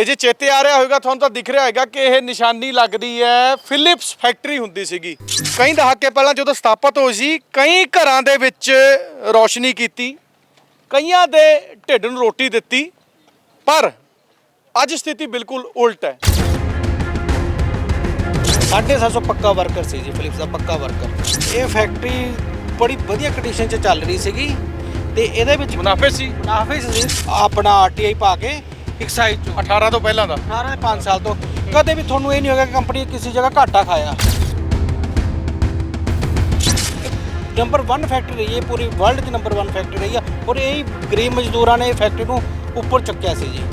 ਤੇ ਜੇ ਚੇਤੇ ਆ ਰਿਹਾ ਹੋਵੇਗਾ ਤੁਹਾਨੂੰ ਤਾਂ ਦਿਖ ਰਿਹਾ ਹੋਵੇਗਾ ਕਿ ਇਹ ਨਿਸ਼ਾਨੀ ਲੱਗਦੀ ਹੈ ਫਿਲਿਪਸ ਫੈਕਟਰੀ ਹੁੰਦੀ ਸੀਗੀ। ਕਈ ਦਹਾਕੇ ਪਹਿਲਾਂ ਜਦੋਂ ਸਥਾਪਿਤ ਹੋਈ ਸੀ, ਕਈ ਘਰਾਂ ਦੇ ਵਿੱਚ ਰੌਸ਼ਨੀ ਕੀਤੀ, ਕਈਆਂ ਦੇ ਢਿੱਡ ਨੂੰ ਰੋਟੀ ਦਿੱਤੀ, ਪਰ ਅੱਜ ਸਥਿਤੀ ਬਿਲਕੁਲ ਉਲਟ ਹੈ। 750 ਪੱਕਾ ਵਰਕਰ ਸੀ ਜੀ, ਫਿਲਿਪਸ ਦਾ ਪੱਕਾ ਵਰਕਰ। ਇਹ ਫੈਕਟਰੀ ਬੜੀ ਵਧੀਆ ਕੰਡੀਸ਼ਨ 'ਚ ਚੱਲ ਰਹੀ ਸੀਗੀ ਤੇ ਇਹਦੇ ਵਿੱਚ ਮੁਨਾਫੇ ਸੀ ਸੀ ਆਪਣਾ RTI ਪਾ ਕੇ ਇੱਕ ਸਾਈਡ 'ਚੋਂ 18 ਤੋਂ ਪਹਿਲਾਂ ਦਾ 18 5 ਸਾਲ ਤੋਂ ਕਦੇ ਵੀ ਤੁਹਾਨੂੰ ਇਹ ਨਹੀਂ ਹੋਗਾ ਕਿ ਕੰਪਨੀ ਕਿਸੇ ਜਗ੍ਹਾ ਘਾਟਾ ਖਾਇਆ। ਨੰਬਰ 1 ਫੈਕਟਰੀ ਰਹੀ ਹੈ ਪੂਰੀ ਵਰਲਡ 'ਚ, ਨੰਬਰ 1 ਫੈਕਟਰੀ ਰਹੀ ਆ ਔਰ ਇਹ ਗਰੀਬ ਮਜ਼ਦੂਰਾਂ ਨੇ ਇਹ ਫੈਕਟਰੀ ਨੂੰ ਉੱਪਰ ਚੱਕਿਆ ਸੀ ਜੀ।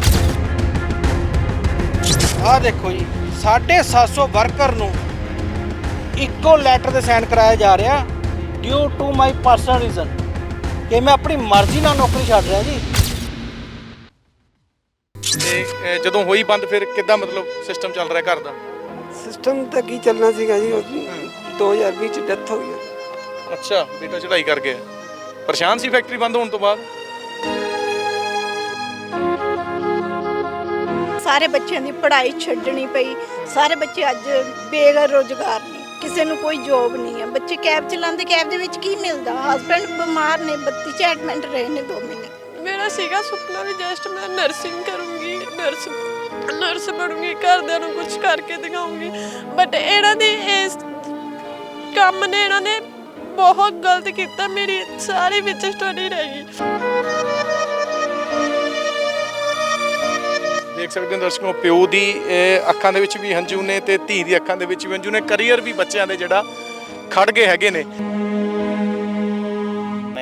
ਆਹ ਦੇਖੋ ਜੀ, 750 ਵਰਕਰ ਨੂੰ ਇੱਕੋ ਲੈਟਰ ਤੇ ਸਾਈਨ ਕਰਾਇਆ ਜਾ ਰਿਹਾ due to my personal reason, ਕਿ ਮੈਂ ਆਪਣੀ ਮਰਜ਼ੀ ਨਾਲ ਨੌਕਰੀ ਛੱਡ ਰਿਹਾ ਜੀ। ਤੇ ਜਦੋਂ ਹੋਈ ਬੰਦ ਫਿਰ ਕਿੱਦਾਂ ਮਤਲਬ ਸਿਸਟਮ ਚੱਲ ਰਿਹਾ ਘਰ ਦਾ? ਸਿਸਟਮ ਤਾਂ ਕੀ ਚੱਲਣਾ ਸੀਗਾ ਜੀ, 2020 ਚ ਡੈਥ ਹੋ ਗਈ। ਅੱਛਾ, ਬੇਟਾ ਚੜਾਈ ਕਰ ਗਿਆ। ਪਰੇਸ਼ਾਨ ਸੀ ਫੈਕਟਰੀ ਬੰਦ ਹੋਣ ਤੋਂ ਬਾਅਦ? ਸਾਰੇ ਬੱਚਿਆਂ ਦੀ ਪੜ੍ਹਾਈ ਛੱਡਣੀ ਪਈ। ਸਾਰੇ ਬੱਚੇ ਅੱਜ ਬੇਰੁਜ਼ਗਾਰ ਨੇ, ਕਿਸੇ ਨੂੰ ਕੋਈ ਜੋਬ ਨਹੀਂ ਹੈ। ਬੱਚੇ ਕੈਬ ਚਲਾਉਂਦੇ, ਕੈਬ ਦੇ ਵਿੱਚ ਕੀ ਮਿਲਦਾ? ਹਸਬੈਂਡ ਬਿਮਾਰ ਨੇ, 32 ਚ ਐਡਮਿਟ ਰਹੇ ਨੇ 2 ਮਹੀਨੇ। ਮੇਰਾ ਸੀਗਾ ਸੁਪਨਾ ਵੀ ਜਸਟ ਮੈਂ ਨਰਸਿੰਗ ਕਰੂੰਗੀ, ਨਰਸ ਬਣੂੰਗੀ, ਘਰਦਿਆਂ ਨੂੰ ਕੁਝ ਕਰਕੇ ਦਿਖਾਉਂਗੀ। ਬਟ ਇਹਨਾਂ ਦੀ ਇਸ ਕੰਮ ਨੇ ਇਹਨਾਂ ਨੇ ਬਹੁਤ ਗਲਤ ਕੀਤਾ, ਮੇਰੀ ਸਾਰੀ ਵਿੱਚ ਸਟੱਡੀ ਰਹਿ ਗਈ। ਦੇਖ ਸਕਦੇ ਹੋ ਦਰਸ਼ਕੋ, ਪਿਓ ਦੀ ਅੱਖਾਂ ਦੇ ਵਿੱਚ ਵੀ ਹੰਝੂ ਨੇ ਤੇ ਧੀ ਦੀ ਅੱਖਾਂ ਦੇ ਵਿੱਚ ਵੀ ਹੰਝੂ ਨੇ। ਕਰੀਅਰ ਵੀ ਬੱਚਿਆਂ ਦੇ ਜਿਹੜਾ ਖੜ ਗਏ ਹੈਗੇ ਨੇ।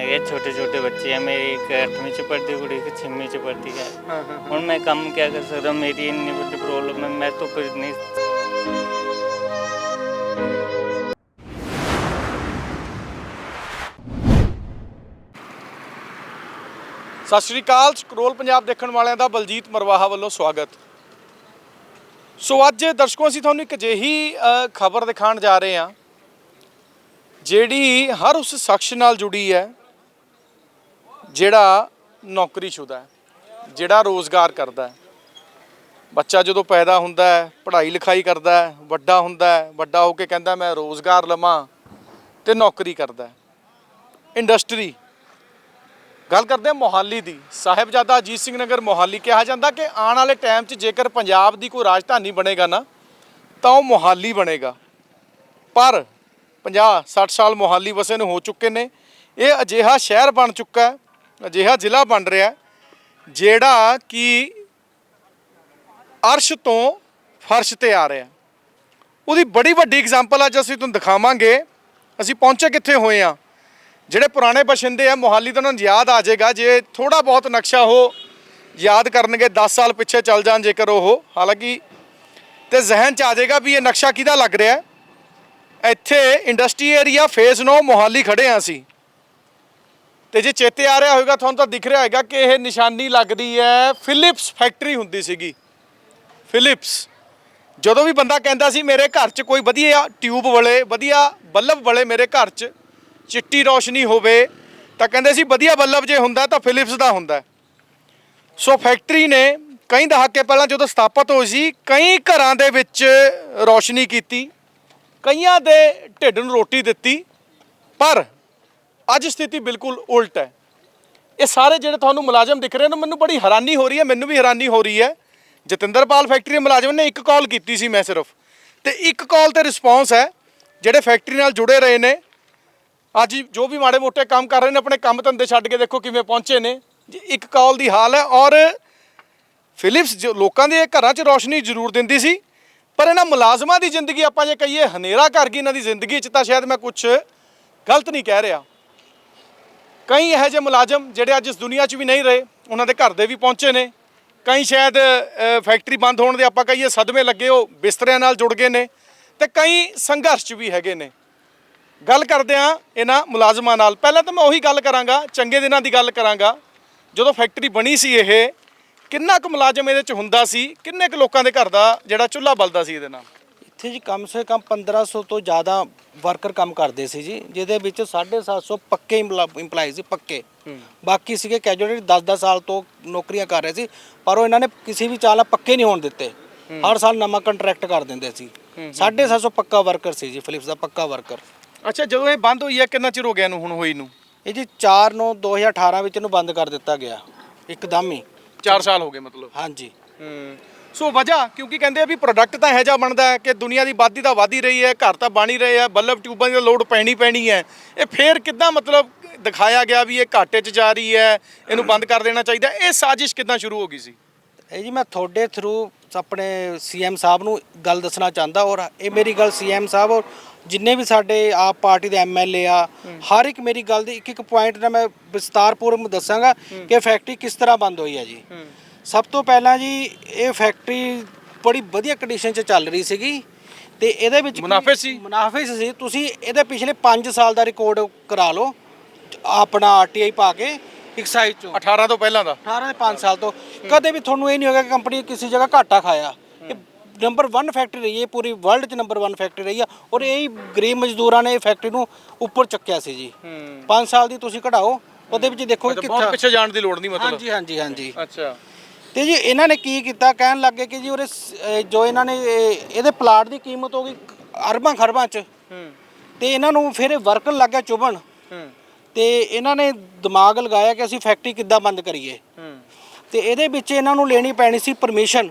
मेरे छोटे छोटे बच्चे हैं, मेरी एक 8वीं च पढ़ती कुड़ी, एक 6वीं च पढ़ती है। और मैं काम क्या कर सकता हूँ, मेरी इतनी बड़ी प्रॉब्लम है, मैं तो फिर नहीं। ਸਤਿ ਸ਼੍ਰੀ ਅਕਾਲ, ਸਕਰੋਲ ਪੰਜਾਬ ਦੇਖਣ ਵਾਲਿਆਂ ਦਾ ਬਲਜੀਤ ਮਰਵਾਹਾ ਵੱਲੋਂ ਸਵਾਗਤ। ਸੋ ਅੱਜ ਦਰਸ਼ਕੋ ਅਸੀਂ ਤੁਹਾਨੂੰ ਇੱਕ ਅਜਿਹੀ ਖਬਰ ਦਿਖਾਉਣ ਜਾ ਰਹੇ ਹਾਂ ਜਿਹੜੀ ਹਰ ਉਸ ਸ਼ਖਸ ਨਾਲ ਜੁੜੀ ਹੈ ਜਿਹੜਾ ਨੌਕਰੀਸ਼ੁਦਾ ਹੈ, ਜਿਹੜਾ ਰੋਜ਼ਗਾਰ ਕਰਦਾ ਹੈ। ਬੱਚਾ ਜਦੋਂ ਪੈਦਾ ਹੁੰਦਾ ਹੈ, ਪੜ੍ਹਾਈ ਲਿਖਾਈ ਕਰਦਾ ਹੈ, ਵੱਡਾ ਹੁੰਦਾ ਹੈ, ਵੱਡਾ ਹੋ ਕੇ ਕਹਿੰਦਾ ਮੈਂ ਰੋਜ਼ਗਾਰ ਲਵਾਂ ਤੇ ਨੌਕਰੀ ਕਰਦਾ ਹੈ। ਇੰਡਸਟਰੀ ਗੱਲ ਕਰਦੇ ਹਾਂ ਮੋਹਾਲੀ ਦੀ। ਸਾਹਿਬਜ਼ਾਦਾ ਅਜੀਤ ਸਿੰਘ ਨਗਰ ਮੋਹਾਲੀ ਕਿਹਾ ਜਾਂਦਾ ਕਿ ਆਉਣ ਵਾਲੇ ਟਾਈਮ 'ਚ ਜੇਕਰ ਪੰਜਾਬ ਦੀ ਕੋਈ ਰਾਜਧਾਨੀ ਬਣੇਗਾ ਨਾ ਤਾਂ ਉਹ ਮੋਹਾਲੀ ਬਣੇਗਾ। ਪਰ 50-60 ਸਾਲ ਮੋਹਾਲੀ ਵਸੇ ਨੂੰ ਹੋ ਚੁੱਕੇ ਨੇ। ਇਹ ਅਜਿਹਾ ਸ਼ਹਿਰ ਬਣ ਚੁੱਕਾ ਹੈ, ਅਜਿਹਾ ਜ਼ਿਲ੍ਹਾ ਬਣ ਰਿਹਾ ਜਿਹੜਾ ਕਿ ਅਰਸ਼ ਤੋਂ ਫਰਸ਼ ਤੇ ਆ ਰਿਹਾ। ਉਹਦੀ ਬੜੀ ਵੱਡੀ ਐਗਜ਼ਾਮਪਲ ਅੱਜ ਅਸੀਂ ਤੁਹਾਨੂੰ ਦਿਖਾਵਾਂਗੇ। ਅਸੀਂ ਪਹੁੰਚੇ ਕਿੱਥੇ ਹੋਏ ਹਾਂ। ਜਿਹੜੇ ਪੁਰਾਣੇ ਬਸ਼ਿੰਦੇ ਆ ਮੋਹਾਲੀ ਤੋਂ ਉਹਨਾਂ ਨੂੰ ਯਾਦ ਆ ਜਾਏਗਾ, ਜੇ ਥੋੜ੍ਹਾ ਬਹੁਤ ਨਕਸ਼ਾ ਉਹ ਯਾਦ ਕਰਨਗੇ 10 ਸਾਲ ਪਿੱਛੇ ਚੱਲ ਜਾਣ ਜੇਕਰ ਉਹ, ਹਾਲਾਂਕਿ ਤੇ ਜ਼ਿਹਨ 'ਚ ਆ ਜਾਏਗਾ ਵੀ ਇਹ ਨਕਸ਼ਾ ਕਿਹਦਾ ਲੱਗ ਰਿਹਾ। ਇੱਥੇ ਇੰਡਸਟਰੀ ਏਰੀਆ ਫੇਜ਼ 9 ਮੋਹਾਲੀ ਖੜੇ ਹਾਂ ਅਸੀਂ। ਤੇ ਜੇ ਚੇਤੇ ਆ ਰਿਹਾ ਹੋਵੇਗਾ ਤੁਹਾਨੂੰ ਤਾਂ ਦਿਖ ਰਿਹਾ ਹੋਵੇਗਾ ਕਿ ਇਹ ਨਿਸ਼ਾਨੀ ਲੱਗਦੀ ਹੈ ਫਿਲਿਪਸ ਫੈਕਟਰੀ ਹੁੰਦੀ ਸੀਗੀ। ਫਿਲਿਪਸ, ਜਦੋਂ ਵੀ ਬੰਦਾ ਕਹਿੰਦਾ ਸੀ ਮੇਰੇ ਘਰ 'ਚ ਕੋਈ ਵਧੀਆ ਟਿਊਬ ਵਾਲੇ, ਵਧੀਆ ਬੱਲਬ ਵਾਲੇ ਮੇਰੇ ਘਰ 'ਚ ਚਿੱਟੀ ਰੌਸ਼ਨੀ ਹੋਵੇ ਤਾਂ ਕਹਿੰਦੇ ਸੀ ਵਧੀਆ ਬੱਲਬ ਜੇ ਹੁੰਦਾ ਤਾਂ ਫਿਲਿਪਸ ਦਾ ਹੁੰਦਾ। ਸੋ ਫੈਕਟਰੀ ਨੇ ਕਈ ਦਹਾਕੇ ਪਹਿਲਾਂ ਜਦੋਂ ਸਥਾਪਿਤ ਹੋਈ ਸੀ, ਕਈ ਘਰਾਂ ਦੇ ਵਿੱਚ ਰੌਸ਼ਨੀ ਕੀਤੀ, ਕਈਆਂ ਦੇ ਢਿੱਡ ਨੂੰ ਰੋਟੀ ਦਿੱਤੀ, ਪਰ ਅੱਜ ਸਥਿਤੀ ਬਿਲਕੁਲ ਉਲਟ ਹੈ। ਇਹ ਸਾਰੇ ਜਿਹੜੇ ਤੁਹਾਨੂੰ ਮੁਲਾਜ਼ਮ ਦਿਖ ਰਹੇ ਨੇ, ਮੈਨੂੰ ਬੜੀ ਹੈਰਾਨੀ ਹੋ ਰਹੀ ਹੈ, ਮੈਨੂੰ ਵੀ ਹੈਰਾਨੀ ਹੋ ਰਹੀ ਹੈ। ਜਤਿੰਦਰਪਾਲ ਫੈਕਟਰੀ ਦੇ ਮੁਲਾਜ਼ਮ ਨੇ ਇੱਕ ਕਾਲ ਕੀਤੀ ਸੀ ਮੈਂ ਸਿਰਫ, ਤੇ ਇੱਕ ਕਾਲ ਤੇ ਰਿਸਪੌਂਸ ਹੈ। ਜਿਹੜੇ ਫੈਕਟਰੀ ਨਾਲ ਜੁੜੇ ਰਹੇ ਨੇ, ਅੱਜ ਜੋ ਵੀ ਮਾੜੇ ਮੋਟੇ ਕੰਮ ਕਰ ਰਹੇ ਨੇ, ਆਪਣੇ ਕੰਮ ਧੰਦੇ ਛੱਡ ਕੇ ਦੇਖੋ ਕਿਵੇਂ ਪਹੁੰਚੇ ਨੇ। ਇੱਕ ਕਾਲ ਦੀ ਹਾਲ ਹੈ। ਔਰ ਫਿਲਿਪਸ ਜੋ ਲੋਕਾਂ ਦੇ ਘਰਾਂ 'ਚ ਰੌਸ਼ਨੀ ਜ਼ਰੂਰ ਦਿੰਦੀ ਸੀ, ਪਰ ਇਹਨਾਂ ਮੁਲਾਜ਼ਮਾਂ ਦੀ ਜ਼ਿੰਦਗੀ ਆਪਾਂ ਜੇ ਕਹੀਏ ਹਨੇਰਾ ਕਰ ਗਈ ਇਹਨਾਂ ਦੀ ਜ਼ਿੰਦਗੀ 'ਚ, ਤਾਂ ਸ਼ਾਇਦ ਮੈਂ ਕੁਛ ਗਲਤ ਨਹੀਂ ਕਹਿ ਰਿਹਾ। ਕਈ ਇਹੋ ਜਿਹੇ ਮੁਲਾਜ਼ਮ ਜਿਹੜੇ ਅੱਜ ਇਸ ਦੁਨੀਆ 'ਚ ਵੀ ਨਹੀਂ ਰਹੇ, ਉਹਨਾਂ ਦੇ ਘਰ ਦੇ ਵੀ ਪਹੁੰਚੇ ਨੇ। ਕਈ ਸ਼ਾਇਦ ਫੈਕਟਰੀ ਬੰਦ ਹੋਣ ਦੇ ਆਪਾਂ ਕਹੀਏ ਸਦਮੇ ਲੱਗੇ, ਉਹ ਬਿਸਤਰਿਆਂ ਨਾਲ ਜੁੜ ਗਏ ਨੇ, ਤੇ ਕਈ ਸੰਘਰਸ਼ 'ਚ ਵੀ ਹੈਗੇ ਨੇ। ਗੱਲ ਕਰਦੇ ਹਾਂ ਇਹਨਾਂ ਮੁਲਾਜ਼ਮਾਂ ਨਾਲ। ਪਹਿਲਾਂ ਤਾਂ ਮੈਂ ਉਹੀ ਗੱਲ ਕਰਾਂਗਾ, ਚੰਗੇ ਦਿਨਾਂ ਦੀ ਗੱਲ ਕਰਾਂਗਾ। ਜਦੋਂ ਫੈਕਟਰੀ ਬਣੀ ਸੀ ਇਹ, ਕਿੰਨਾ ਕੁ ਮੁਲਾਜ਼ਮ ਇਹਦੇ 'ਚ ਹੁੰਦਾ ਸੀ, ਕਿੰਨੇ ਕੁ ਲੋਕਾਂ ਦੇ ਘਰ ਦਾ ਜਿਹੜਾ ਚੁੱਲ੍ਹਾ ਬਲਦਾ ਸੀ ਇਹਦੇ ਨਾਲ? ਇੱਥੇ ਜੀ ਕਮ ਸੇ ਕਮ 1500 ਤੋਂ ਜ਼ਿਆਦਾ ਵਰਕਰ ਕੰਮ ਕਰਦੇ ਸੀ ਜੀ, ਜਿਹਦੇ ਵਿੱਚ 750 ਪੱਕੇ ਇੰਪਲਾਈ ਸੀ ਪੱਕੇ। ਬਾਕੀ ਸੀਗੇ ਕੈਜੂਅਲ 10-10 ਸਾਲ ਤੋਂ ਨੌਕਰੀਆਂ ਕਰ ਰਹੇ ਸੀ, ਪਰ ਉਹ ਇਹਨਾਂ ਨੇ ਕਿਸੇ ਵੀ ਚਾਲ ਪੱਕੇ ਨਹੀਂ ਹੋਣ ਦਿੱਤੇ। ਹਰ ਸਾਲ ਨਵਾਂ ਕੰਟਰੈਕਟ ਕਰ ਦਿੰਦੇ ਸੀ। 750 ਪੱਕਾ ਵਰਕਰ ਸੀ ਜੀ, ਫਿਲਿਪਸ ਦਾ ਪੱਕਾ ਵਰਕਰ। ਅੱਛਾ, ਜਦੋਂ ਇਹ ਬੰਦ ਹੋਈ ਹੈ ਕਿੰਨਾ ਚਿਰ ਹੋ ਗਿਆ ਇਹਨੂੰ ਹੁਣ ਹੋਈ ਨੂੰ? ਇਹ ਜੀ 4/9/2018 ਵਿੱਚ ਇਹਨੂੰ ਬੰਦ ਕਰ ਦਿੱਤਾ ਗਿਆ ਇੱਕਦਮ ਹੀ। 4 ਸਾਲ ਹੋ ਗਏ ਮਤਲਬ। ਹਾਂਜੀ। ਸੋ ਵਜ੍ਹਾ ਕਿਉਂਕਿ ਕਹਿੰਦੇ ਆ ਵੀ ਪ੍ਰੋਡਕਟ ਤਾਂ ਇਹੋ ਜਿਹਾ ਬਣਦਾ ਹੈ ਕਿ ਦੁਨੀਆ ਦੀ ਆਬਾਦੀ ਤਾਂ ਵਧ ਹੀ ਰਹੀ ਹੈ, ਘਰ ਤਾਂ ਬਣ ਹੀ ਰਹੇ ਆ, ਬੱਲਬ ਟਿਊਬਾਂ ਦੀ ਲੋਡ ਪੈਣੀ ਹੈ। ਇਹ ਫੇਰ ਕਿੱਦਾਂ ਮਤਲਬ ਦਿਖਾਇਆ ਗਿਆ ਵੀ ਇਹ ਘਾਟੇ 'ਚ ਜਾ ਰਹੀ ਹੈ, ਇਹਨੂੰ ਬੰਦ ਕਰ ਦੇਣਾ ਚਾਹੀਦਾ? ਇਹ ਸਾਜ਼ਿਸ਼ ਕਿੱਦਾਂ ਸ਼ੁਰੂ ਹੋ ਗਈ ਸੀ? ਇਹ ਜੀ ਮੈਂ ਤੁਹਾਡੇ ਥਰੂ ਆਪਣੇ ਸੀਐਮ ਸਾਹਿਬ ਨੂੰ ਗੱਲ ਦੱਸਣਾ ਚਾਹੁੰਦਾ, ਔਰ ਇਹ ਮੇਰੀ ਗੱਲ ਸੀਐਮ ਸਾਹਿਬ ਔਰ ਜਿੰਨੇ ਵੀ ਸਾਡੇ ਆਪ ਪਾਰਟੀ ਦੇ ਐਮਐਲਏ ਆ, ਹਰ ਇੱਕ ਮੇਰੀ ਗੱਲ ਦੀ ਇੱਕ ਪੁਆਇੰਟ ਨਾਲ ਮੈਂ ਵਿਸਤਾਰਪੂਰਵਕ ਦੱਸਾਂਗਾ ਕਿ ਫੈਕਟਰੀ ਕਿਸ ਤਰ੍ਹਾਂ ਬੰਦ ਹੋਈ ਹੈ ਜੀ। ਸਭ ਤੋਂ ਪਹਿਲਾਂ ਜੀ ਇਹ ਫੈਕਟਰੀ ਬੜੀ ਵਧੀਆ ਕੰਡੀਸ਼ਨ 'ਚ ਚੱਲ ਰਹੀ ਸੀਗੀ ਤੇ ਇਹਦੇ ਵਿੱਚ ਮੁਨਾਫੇ ਸੀ? ਮੁਨਾਫੇ ਸੀ। ਤੁਸੀਂ ਇਹਦੇ ਪਿਛਲੇ 5 ਸਾਲ ਦਾ ਰਿਕਾਰਡ ਕਰਾ ਲਓ ਆਪਣਾ ਆਰਟੀਆਈ ਪਾ ਕੇ ਐਕਸਾਈਜ਼ ਚੋਂ 18 ਤੋਂ ਪਹਿਲਾਂ ਦਾ। 18 ਦੇ 5 ਸਾਲ ਤੋਂ ਕਦੇ ਵੀ ਤੁਹਾਨੂੰ ਇਹ ਨਹੀਂ ਹੋਗਾ ਕਿ ਕੰਪਨੀ ਕਿਸੇ ਜਗ੍ਹਾ ਘਾਟਾ ਖਾਇਆ। ਇਹ ਨੰਬਰ 1 ਫੈਕਟਰੀ ਰਹੀ ਹੈ, ਪੂਰੀ ਵਰਲਡ 'ਚ ਨੰਬਰ 1 ਫੈਕਟਰੀ ਰਹੀ ਆ, ਔਰ ਇਹ ਹੀ ਗਰੀਬ ਮਜ਼ਦੂਰਾਂ ਨੇ ਇਹ ਫੈਕਟਰੀ ਨੂੰ ਉੱਪਰ ਚੱਕਿਆ ਸੀ ਜੀ। 5 ਸਾਲ ਦੀ ਤੁਸੀਂ ਕਢਾਓ, ਉਹਦੇ ਵਿੱਚ ਦੇਖੋਗੇ ਬਹੁਤ ਪਿੱਛੇ ਜਾਣ ਦੀ ਲੋੜ ਨਹੀਂ ਮਤਲਬ। ਹਾਂਜੀ ਹਾਂਜੀ ਹਾਂਜੀ। ਅੱਛਾ। ਤੇ ਜੀ ਇਹਨਾਂ ਨੇ ਕੀ ਕੀਤਾ, ਕਹਿਣ ਲੱਗੇ ਕਿ ਜੀ ਉਹਦੇ ਜੋ ਇਹਨਾਂ ਨੇ ਇਹਦੇ ਪਲਾਟ ਦੀ ਕੀਮਤ ਹੋ ਗਈ ਅਰਬਾਂ ਖਰਬਾਂ 'ਚ। ਤੇ ਇਹਨਾਂ ਨੂੰ ਫਿਰ ਇਹ ਵਰਕਰ ਲੱਗ ਗਿਆ ਚੁਭਣ ਤੇ ਇਹਨਾਂ ਨੇ ਦਿਮਾਗ ਲਗਾਇਆ ਕਿ ਅਸੀਂ ਫੈਕਟਰੀ ਕਿੱਦਾਂ ਬੰਦ ਕਰੀਏ। ਤੇ ਇਹਦੇ ਵਿੱਚ ਇਹਨਾਂ ਨੂੰ ਲੈਣੀ ਪੈਣੀ ਸੀ ਪਰਮਿਸ਼ਨ।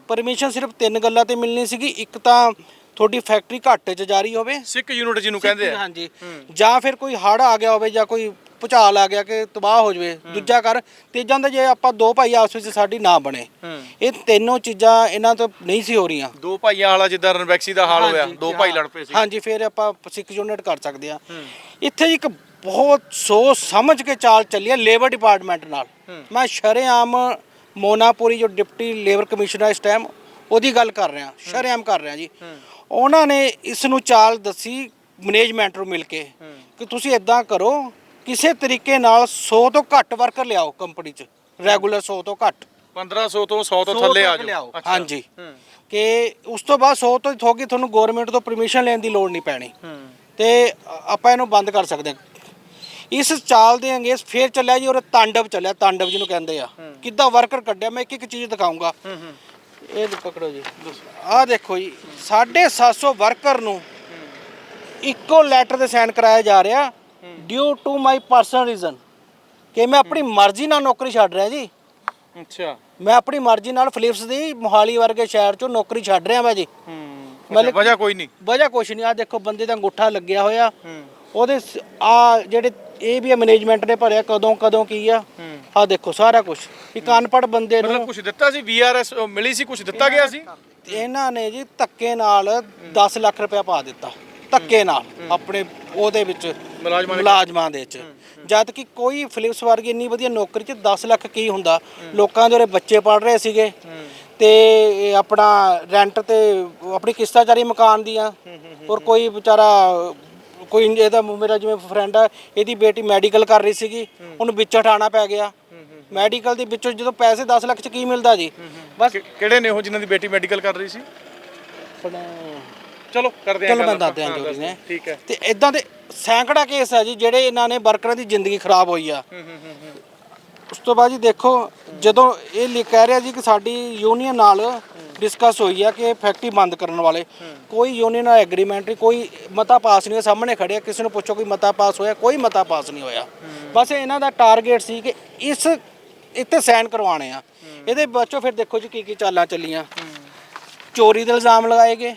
ਪਰਮਿਸ਼ਨ ਸਿਰਫ 3 ਗੱਲਾਂ ਤੇ ਮਿਲਣੀ ਸੀਗੀ। ਇੱਕ ਤਾਂ ਤੁਹਾਡੀ ਫੈਕਟਰੀ ਘਾਟੇ 'ਚ ਜਾਰੀ ਹੋਵੇ, ਸਿੱਖ ਯੂਨਿਟ ਜਿਹਨੂੰ ਕਹਿੰਦੇ ਆ। ਹਾਂਜੀ। ਜਾਂ ਫਿਰ ਕੋਈ ਹੜ੍ਹ ਆ ਗਿਆ ਹੋਵੇ ਜਾਂ ਕੋਈ ਭੁਚਾਲ ਆ ਗਿਆ ਕਿ ਤਬਾਹ ਹੋ ਜਾਵੇ। ਦੂਜਾ ਕਰ ਤੀਜਾਂ ਦਾ ਜੇ ਆਪਾਂ 2 ਭਾਈ ਆਪਸ ਵਿੱਚ ਸਾਡੀ ਨਾ ਬਣੇ। ਇਹ ਤਿੰਨੋਂ ਚੀਜ਼ਾਂ ਇਹਨਾਂ ਤੋਂ ਨਹੀਂ ਸੀ ਹੋ ਰਹੀਆਂ। 2 ਭਾਈਆਂ ਵਾਲਾ ਜਿੱਦਾਂ ਰਣਵੈਕਸੀ ਦਾ ਹਾਲ ਹੋਇਆ, 2 ਭਾਈ ਲੜ ਪਏ ਸੀ। ਹਾਂਜੀ, ਫਿਰ ਆਪਾਂ ਸਿੱਖ ਯੂਨਿਟ ਕਰ ਸਕਦੇ ਆ। ਇੱਥੇ ਜੀ ਇੱਕ ਬਹੁਤ ਸੋਚ ਸਮਝ ਕੇ ਚਾਲ ਚੱਲੀ ਹੈ ਲੇਬਰ ਡਿਪਾਰਟਮੈਂਟ ਨਾਲ। ਮੈਂ ਸ਼ਰੇਆਮ ਮੋਨਾਪੁਰੀ ਜੋ ਡਿਪਟੀ ਲੇਬਰ ਕਮਿਸ਼ਨਰ ਇਸ ਟਾਈਮ ਉਹਦੀ ਗੱਲ ਕਰ ਰਿਹਾ, ਸ਼ਰੇਆਮ ਕਰ ਰਿਹਾ ਜੀ। ਉਹਨਾਂ ਨੇ ਇਸ ਨੂੰ ਚਾਲ ਦੱਸੀ ਮੈਨੇਜਮੈਂਟ ਨੂੰ ਮਿਲ ਕੇ ਕਿ ਤੁਸੀਂ ਇਦਾਂ ਕਰੋ, ਕਿਸੇ ਤਰੀਕੇ ਨਾਲ 100 ਤੋਂ ਘੱਟ ਵਰਕਰ ਲਿਆਓ ਕੰਪਨੀ 'ਚ, ਰੈਗੂਲਰ 100 ਤੋਂ ਘੱਟ, 1500 ਤੋਂ 100 ਤੋਂ ਥੱਲੇ ਆ ਜਾਓ। ਹਾਂਜੀ, ਕਿ ਉਸ ਤੋਂ ਬਾਅਦ 100 ਤੋਂ ਹੋ ਗਈ, ਤੁਹਾਨੂੰ ਗਵਰਨਮੈਂਟ ਤੋਂ ਪਰਮਿਸ਼ਨ ਲੈਣ ਦੀ ਲੋੜ ਨਹੀਂ ਪੈਣੀ ਤੇ ਆਪਾਂ ਇਹਨੂੰ ਬੰਦ ਕਰ ਸਕਦੇ ਹਾਂ। ਇਸ ਚਾਲ ਦੇ ਅੰਗੇਜ਼ ਫੇਰ ਚੱਲਿਆ ਜੀ, ਔਰ ਤਾਂਡਵ ਚੱਲਿਆ, ਤਾਂਡਵ ਜਿਹਨੂੰ ਕਹਿੰਦੇ ਆ। ਕਿੱਦਾਂ ਵਰਕਰ ਕੱਢਿਆ, ਮੈਂ ਇੱਕ ਚੀਜ਼ ਦਿਖਾਊਂਗਾ। ਇਹ ਪਕੜੋ ਜੀ, ਆਹ ਦੇਖੋ ਜੀ, 750 ਵਰਕਰ ਨੂੰ ਇੱਕੋ ਲੈਟਰ ਤੇ ਸਾਈਨ ਕਰਾਇਆ ਜਾ ਰਿਹਾ, due to my personal reason, ਕਿ ਮੈਂ ਆਪਣੀ ਮਰਜ਼ੀ ਨਾਲ ਨੌਕਰੀ ਛੱਡ ਰਿਹਾ ਜੀ। ਅੱਛਾ। ਮੈਂ ਆਪਣੀ ਮਰਜ਼ੀ ਨਾਲ ਫਿਲਿਪਸ ਦੀ ਮੋਹਾਲੀ ਵਰਗੇ ਸ਼ਹਿਰ 'ਚੋਂ ਨੌਕਰੀ ਛੱਡ ਰਿਹਾ ਮੈਂ ਜੀ। ਮਤਲਬ ਵਜ੍ਹਾ ਕੋਈ ਨਹੀਂ? ਵਜ੍ਹਾ ਕੁਛ ਨਹੀਂ। ਆ ਦੇਖੋ ਬੰਦੇ ਦਾ ਅੰਗੂਠਾ ਲੱਗਿਆ ਹੋਇਆ, ਉਹਦੇ ਆ ਜਿਹੜੇ ਇਹ ਵੀ ਮੈਨੇਜਮੈਂਟ ਨੇ ਭਰਿਆ ਕਦੋਂ ਕੀ ਆ। ਆ ਦੇਖੋ ਸਾਰਾ ਕੁਝ। ਇੱਕ ਅਨਪੜ੍ਹ ਬੰਦੇ ਨੂੰ ਮਤਲਬ ਕੁਝ ਦਿੱਤਾ ਸੀ, ਵੀਆਰਐਸ ਮਿਲੀ ਸੀ, ਕੁਝ ਦਿੱਤਾ ਗਿਆ ਸੀ? ਇਹਨਾਂ ਨੇ ਜੀ ਧੱਕੇ ਨਾਲ 10 ਲੱਖ ਰੁਪਇਆ ਪਾ ਦਿੱਤਾ, ਧੱਕੇ ਨਾਲ ਆਪਣੇ ਉਹਦੇ ਵਿੱਚ ਮੁਲਾਜ਼ਮਾਂ ਦੇ ਵਿੱਚ। ਜਦ ਕਿ ਕੋਈ ਫਿਲਿਪਸ ਵਰਗੀ ਇੰਨੀ ਵਧੀਆ ਨੌਕਰੀ 'ਚ 10 ਲੱਖ ਕੀ ਹੁੰਦਾ। ਲੋਕਾਂ ਦੇ ਉਰੇ ਬੱਚੇ ਪੜ੍ਹ ਰਹੇ ਸੀਗੇ ਤੇ ਆਪਣਾ ਰੈਂਟ ਤੇ ਆਪਣੀ ਕਿਸ਼ਤਾਂ ਚਾਰੀ ਮਕਾਨ ਦੀਆਂ। ਔਰ ਕੋਈ ਵਿਚਾਰਾ ਕੋਈ ਇਹਦਾ ਮੇਰਾ ਜਿਵੇਂ ਫਰੈਂਡ ਆ, ਇਹਦੀ ਬੇਟੀ ਮੈਡੀਕਲ ਕਰ ਰਹੀ ਸੀਗੀ, ਉਹਨੂੰ ਵਿੱਚ ਹਟਾਉਣਾ ਪੈ ਗਿਆ। ਮੈਡੀਕਲ ਦੇ ਵਿੱਚੋਂ ਜਦੋਂ ਪੈਸੇ 10 ਲੱਖ 'ਚ ਕੀ ਮਿਲਦਾ ਜੀ। ਬਸ ਕਿਹੜੇ ਨੇ ਉਹ ਜਿਨ੍ਹਾਂ ਦੀ ਬੇਟੀ ਮੈਡੀਕਲ ਕਰ ਰਹੀ ਸੀ? ਚਲੋ ਕਰਦੇ ਆਂ, ਚਲੋ ਮੈਂ ਦੱਸ ਦਿਆਂ ਜੋ ਨੇ। ਠੀਕ ਹੈ। ਤੇ ਇਦਾਂ ਦੇ ਸੈਂਕੜਾ ਕੇਸ ਆ ਜੀ ਜਿਹੜੇ ਇਹਨਾਂ ਨੇ ਵਰਕਰਾਂ ਦੀ ਜ਼ਿੰਦਗੀ ਖਰਾਬ ਹੋਈ ਆ। ਉਸ ਤੋਂ ਬਾਅਦ ਜੀ ਦੇਖੋ, ਜਦੋਂ ਇਹ ਕਹਿ ਰਿਹਾ ਜੀ ਕਿ ਸਾਡੀ ਯੂਨੀਅਨ ਨਾਲ ਡਿਸਕਸ ਹੋਈ ਆ ਕਿ ਫੈਕਟਰੀ ਬੰਦ ਕਰਨ ਵਾਲੇ, ਕੋਈ ਯੂਨੀਅਨ ਨਾਲ ਐਗਰੀਮੈਂਟ ਨਹੀਂ, ਕੋਈ ਮਤਾ ਪਾਸ ਨਹੀਂ ਹੋਇਆ। ਸਾਹਮਣੇ ਖੜਿਆ, ਕਿਸੇ ਨੂੰ ਪੁੱਛੋ ਕੋਈ ਮਤਾ ਪਾਸ ਹੋਇਆ? ਕੋਈ ਮਤਾ ਪਾਸ ਨਹੀਂ ਹੋਇਆ। ਬਸ ਇਹਨਾਂ ਦਾ ਟਾਰਗੇਟ ਸੀ ਕਿ ਇਸ ਇੱਥੇ ਸਾਈਨ ਕਰਵਾਉਣੇ ਆ। ਇਹਦੇ ਬਾਅਦੋਂ ਫਿਰ ਦੇਖੋ ਜੀ ਕੀ ਚਾਲਾਂ ਚੱਲੀਆਂ। ਚੋਰੀ ਦੇ ਇਲਜ਼ਾਮ ਲਗਾਏ ਗਏ।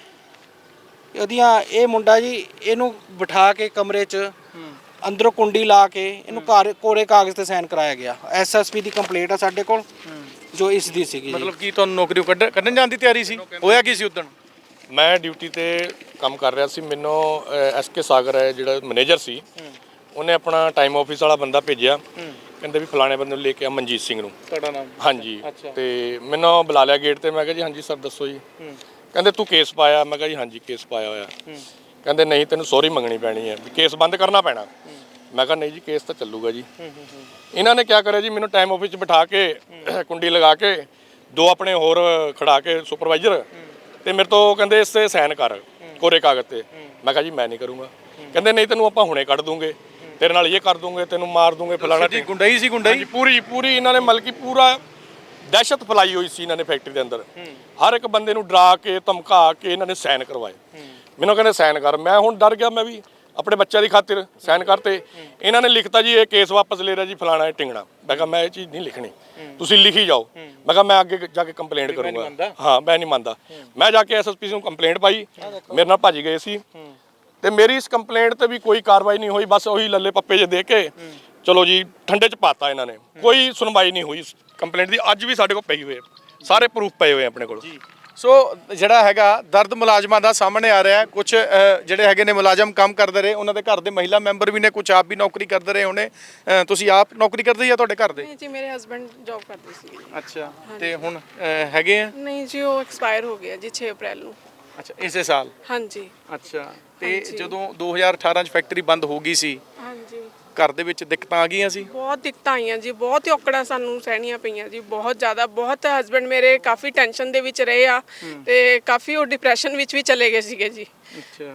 ਉਹਦੀਆਂ ਇਹ ਮੁੰਡਾ ਜੀ, ਇਹਨੂੰ ਬਿਠਾ ਕੇ ਕਮਰੇ 'ਚ ਅੰਦਰੋਂ ਕੁੰਡੀ ਲਾ ਕੇ ਇਹਨੂੰ ਕੋਰੇ ਕਾਗਜ਼ ਤੇ ਸਾਈਨ ਕਰਾਇਆ ਗਿਆ। ਐਸਐਸਪੀ ਦੀ ਕੰਪਲੇਂਟ ਆ ਸਾਡੇ ਕੋਲ ਜੋ ਇਸ ਦੀ ਸੀਗੀ। ਮਤਲਬ ਕੀ ਤੁਹਾਨੂੰ ਨੌਕਰੀ ਕੱਢਣ ਜਾਣ ਦੀ ਤਿਆਰੀ ਸੀ? ਹੋਇਆ ਕੀ ਸੀ ਉਦੋਂ? ਮੈਂ ਡਿਊਟੀ ਤੇ ਕੰਮ ਕਰ ਰਿਹਾ ਸੀ। ਮੈਨੂੰ ਐਸਕੇ ਸਾਗਰ ਹੈ ਜਿਹੜਾ ਮੈਨੇਜਰ ਸੀ, ਉਹਨੇ ਆਪਣਾ ਟਾਈਮ ਆਫਿਸ ਵਾਲਾ ਬੰਦਾ ਭੇਜਿਆ, ਕਹਿੰਦੇ ਵੀ ਫਲਾਣੇ ਬੰਦੇ ਨੂੰ ਲੈ ਕੇ ਆ, ਮਨਜੀਤ ਸਿੰਘ ਨੂੰ। ਤੁਹਾਡਾ ਨਾਮ? ਹਾਂਜੀ। ਤੇ ਮੈਨੂੰ ਬੁਲਾ ਲਿਆ ਗੇਟ ਤੇ। ਮੈਂ ਕਿਹਾ ਜੀ ਹਾਂਜੀ ਸਰ ਦੱਸੋ ਜੀ। ਕਹਿੰਦੇ ਤੂੰ ਕੇਸ ਪਾਇਆ? ਮੈਂ ਕਿਹਾ ਜੀ ਹਾਂਜੀ ਕੇਸ ਪਾਇਆ ਹੋਇਆ। ਕਹਿੰਦੇ ਨਹੀਂ ਤੈਨੂੰ ਸੌਰੀ ਮੰਗਣੀ ਪੈਣੀ ਹੈ, ਵੀ ਕੇਸ ਬੰਦ ਕਰਨਾ ਪੈਣਾ। ਮੈਂ ਕਿਹਾ ਨਹੀਂ ਜੀ ਕੇਸ ਤਾਂ ਚੱਲੂਗਾ ਜੀ। ਇਹਨਾਂ ਨੇ ਕਿਆ ਕਰਿਆ ਜੀ, ਮੈਨੂੰ ਟਾਈਮ ਆਫਿਸ 'ਚ ਬਿਠਾ ਕੇ ਕੁੰਡੀ ਲਗਾ ਕੇ 2 ਆਪਣੇ ਹੋਰ ਖੜਾ ਕੇ ਸੁਪਰਵਾਈਜ਼ਰ ਤੇ ਮੇਰੇ ਤੋਂ ਕਹਿੰਦੇ ਇਸ ਤੇ ਸਾਈਨ ਕਰ ਕੋਰੇ ਕਾਗਜ਼ ਤੇ। ਮੈਂ ਕਿਹਾ ਜੀ ਮੈਂ ਨਹੀਂ ਕਰੂੰਗਾ। ਕਹਿੰਦੇ ਨਹੀਂ ਤੈਨੂੰ ਆਪਾਂ ਹੁਣੇ ਕੱਢ ਦੂੰਗੇ, ਤੇਰੇ ਨਾਲ ਇਹ ਕਰ ਦੂੰਗੇ, ਤੈਨੂੰ ਮਾਰ ਦੂੰਗੇ, ਫਲਾਣਾ। ਜੀ ਗੁੰਡਾਈ ਸੀ, ਗੁੰਡਾਈ ਪੂਰੀ ਇਹਨਾਂ ਨੇ ਮਤਲਬ ਕਿ ਪੂਰਾ ਦਹਿਸ਼ਤ ਫੈਲਾਈ ਹੋਈ ਸੀ ਇਹਨਾਂ ਨੇ ਫੈਕਟਰੀ ਦੇ ਅੰਦਰ। ਹਰ ਇੱਕ ਬੰਦੇ ਨੂੰ ਡਰਾ ਕੇ ਧਮਕਾ ਕੇ ਇਹਨਾਂ ਨੇ ਸਾਈਨ ਕਰਵਾਏ। ਮੈਨੂੰ ਕਹਿੰਦੇ ਸਾਈਨ ਕਰ, ਮੈਂ ਹੁਣ ਡਰ ਗਿਆ, ਮੈਂ ਵੀ ਆਪਣੇ ਬੱਚਿਆਂ ਦੀ ਖਾਤਰ ਸਾਈਨ ਕਰਤੇ। ਇਹਨਾਂ ਨੇ ਲਿਖਤਾ ਜੀ ਇਹ ਕੇਸ ਵਾਪਸ ਲੈ ਰਿਹਾ ਜੀ, ਫਲਾਣਾ ਟਿੰਗਣਾ। ਮੈਂ ਕਿਹਾ ਮੈਂ ਇਹ ਚੀਜ਼ ਨਹੀਂ ਲਿਖਣੀ, ਤੁਸੀਂ ਲਿਖੀ ਜਾਓ। ਮੈਂ ਕਿਹਾ ਮੈਂ ਅੱਗੇ ਜਾ ਕੇ ਕੰਪਲੇਂਟ ਕਰੂੰਗਾ। ਹਾਂ ਮੈਂ ਨਹੀਂ ਮੰਨਦਾ। ਮੈਂ ਜਾ ਕੇ ਐਸਐਸਪੀ ਨੂੰ ਕੰਪਲੇਂਟ ਪਾਈ, ਮੇਰੇ ਨਾਲ ਭਾਜੀ ਗਏ ਸੀ ਤੇ ਮੇਰੀ ਇਸ ਕੰਪਲੇਂਟ ਤੇ ਵੀ ਕੋਈ ਕਾਰਵਾਈ ਨਹੀਂ ਹੋਈ। ਬਸ ਉਹੀ ਲੱਲੇ ਪੱਪੇ ਜੇ ਦੇ ਕੇ ਚਲੋ ਜੀ ਠੰਡੇ ਚ ਪਾਤਾ ਇਹਨਾਂ ਨੇ। ਕੋਈ ਸੁਣਵਾਈ ਨਹੀਂ ਹੋਈ ਕੰਪਲੇਂਟ ਦੀ। ਅੱਜ ਵੀ ਸਾਡੇ ਕੋਲ ਪਈ ਹੋਏ ਸਾਰੇ ਪ੍ਰੂਫ ਪਏ ਹੋਏ ਆਪਣੇ ਕੋਲ। ਸੋ ਜਿਹੜਾ ਹੈਗਾ ਦਰਦ ਮੁਲਾਜ਼ਮਾਂ ਦਾ ਸਾਹਮਣੇ ਆ ਰਿਹਾ। ਕੁਝ ਜਿਹੜੇ ਹੈਗੇ ਨੇ ਮੁਲਾਜ਼ਮ ਕੰਮ ਕਰਦੇ ਰਹੇ, ਉਹਨਾਂ ਦੇ ਘਰ ਦੇ ਮਹਿਲਾ ਮੈਂਬਰ ਵੀ ਨੇ, ਕੁਝ ਆਪ ਵੀ ਨੌਕਰੀ ਕਰਦੇ ਰਹੇ ਹੋਣੇ। ਤੁਸੀਂ ਆਪ ਨੌਕਰੀ ਕਰਦੇ ਜਾਂ ਤੁਹਾਡੇ ਘਰ ਦੇ? ਨਹੀਂ ਜੀ, ਮੇਰੇ ਹਸਬੰਡ ਜੌਬ ਕਰਦੇ ਸੀ। ਅੱਛਾ, ਤੇ ਹੁਣ ਹੈਗੇ ਆ? ਨਹੀਂ ਜੀ, ਉਹ ਐਕਸਪਾਇਰ ਹੋ ਗਿਆ ਜੀ 6 ਅਪ੍ਰੈਲ ਨੂੰ। ਅੱਛਾ, ਇਸੇ ਸਾਲ? ਹਾਂਜੀ। ਅੱਛਾ, ਤੇ ਜਦੋਂ 2018 ਚ ਫੈਕਟਰੀ ਬੰਦ ਹੋ ਗਈ ਸੀ, ਹਾਂਜੀ, ਘਰ ਦੇ ਵਿੱਚ ਦਿੱਕਤਾਂ ਆ ਗਈਆਂ ਸੀ? ਬਹੁਤ ਦਿੱਕਤਾਂ ਆਈਆਂ ਜੀ, ਬਹੁਤ ਔਕੜਾਂ ਸਾਨੂੰ ਸਹਿਣੀਆਂ ਪਈਆਂ ਜੀ, ਬਹੁਤ ਜ਼ਿਆਦਾ। ਬਹੁਤ ਹਸਬੰਡ ਮੇਰੇ ਕਾਫੀ ਟੈਨਸ਼ਨ ਦੇ ਵਿੱਚ ਰਹੇ ਆ ਤੇ ਕਾਫੀ ਉਹ ਡਿਪਰੈਸ਼ਨ ਵਿੱਚ ਵੀ ਚਲੇ ਗਏ ਸੀਗੇ ਜੀ।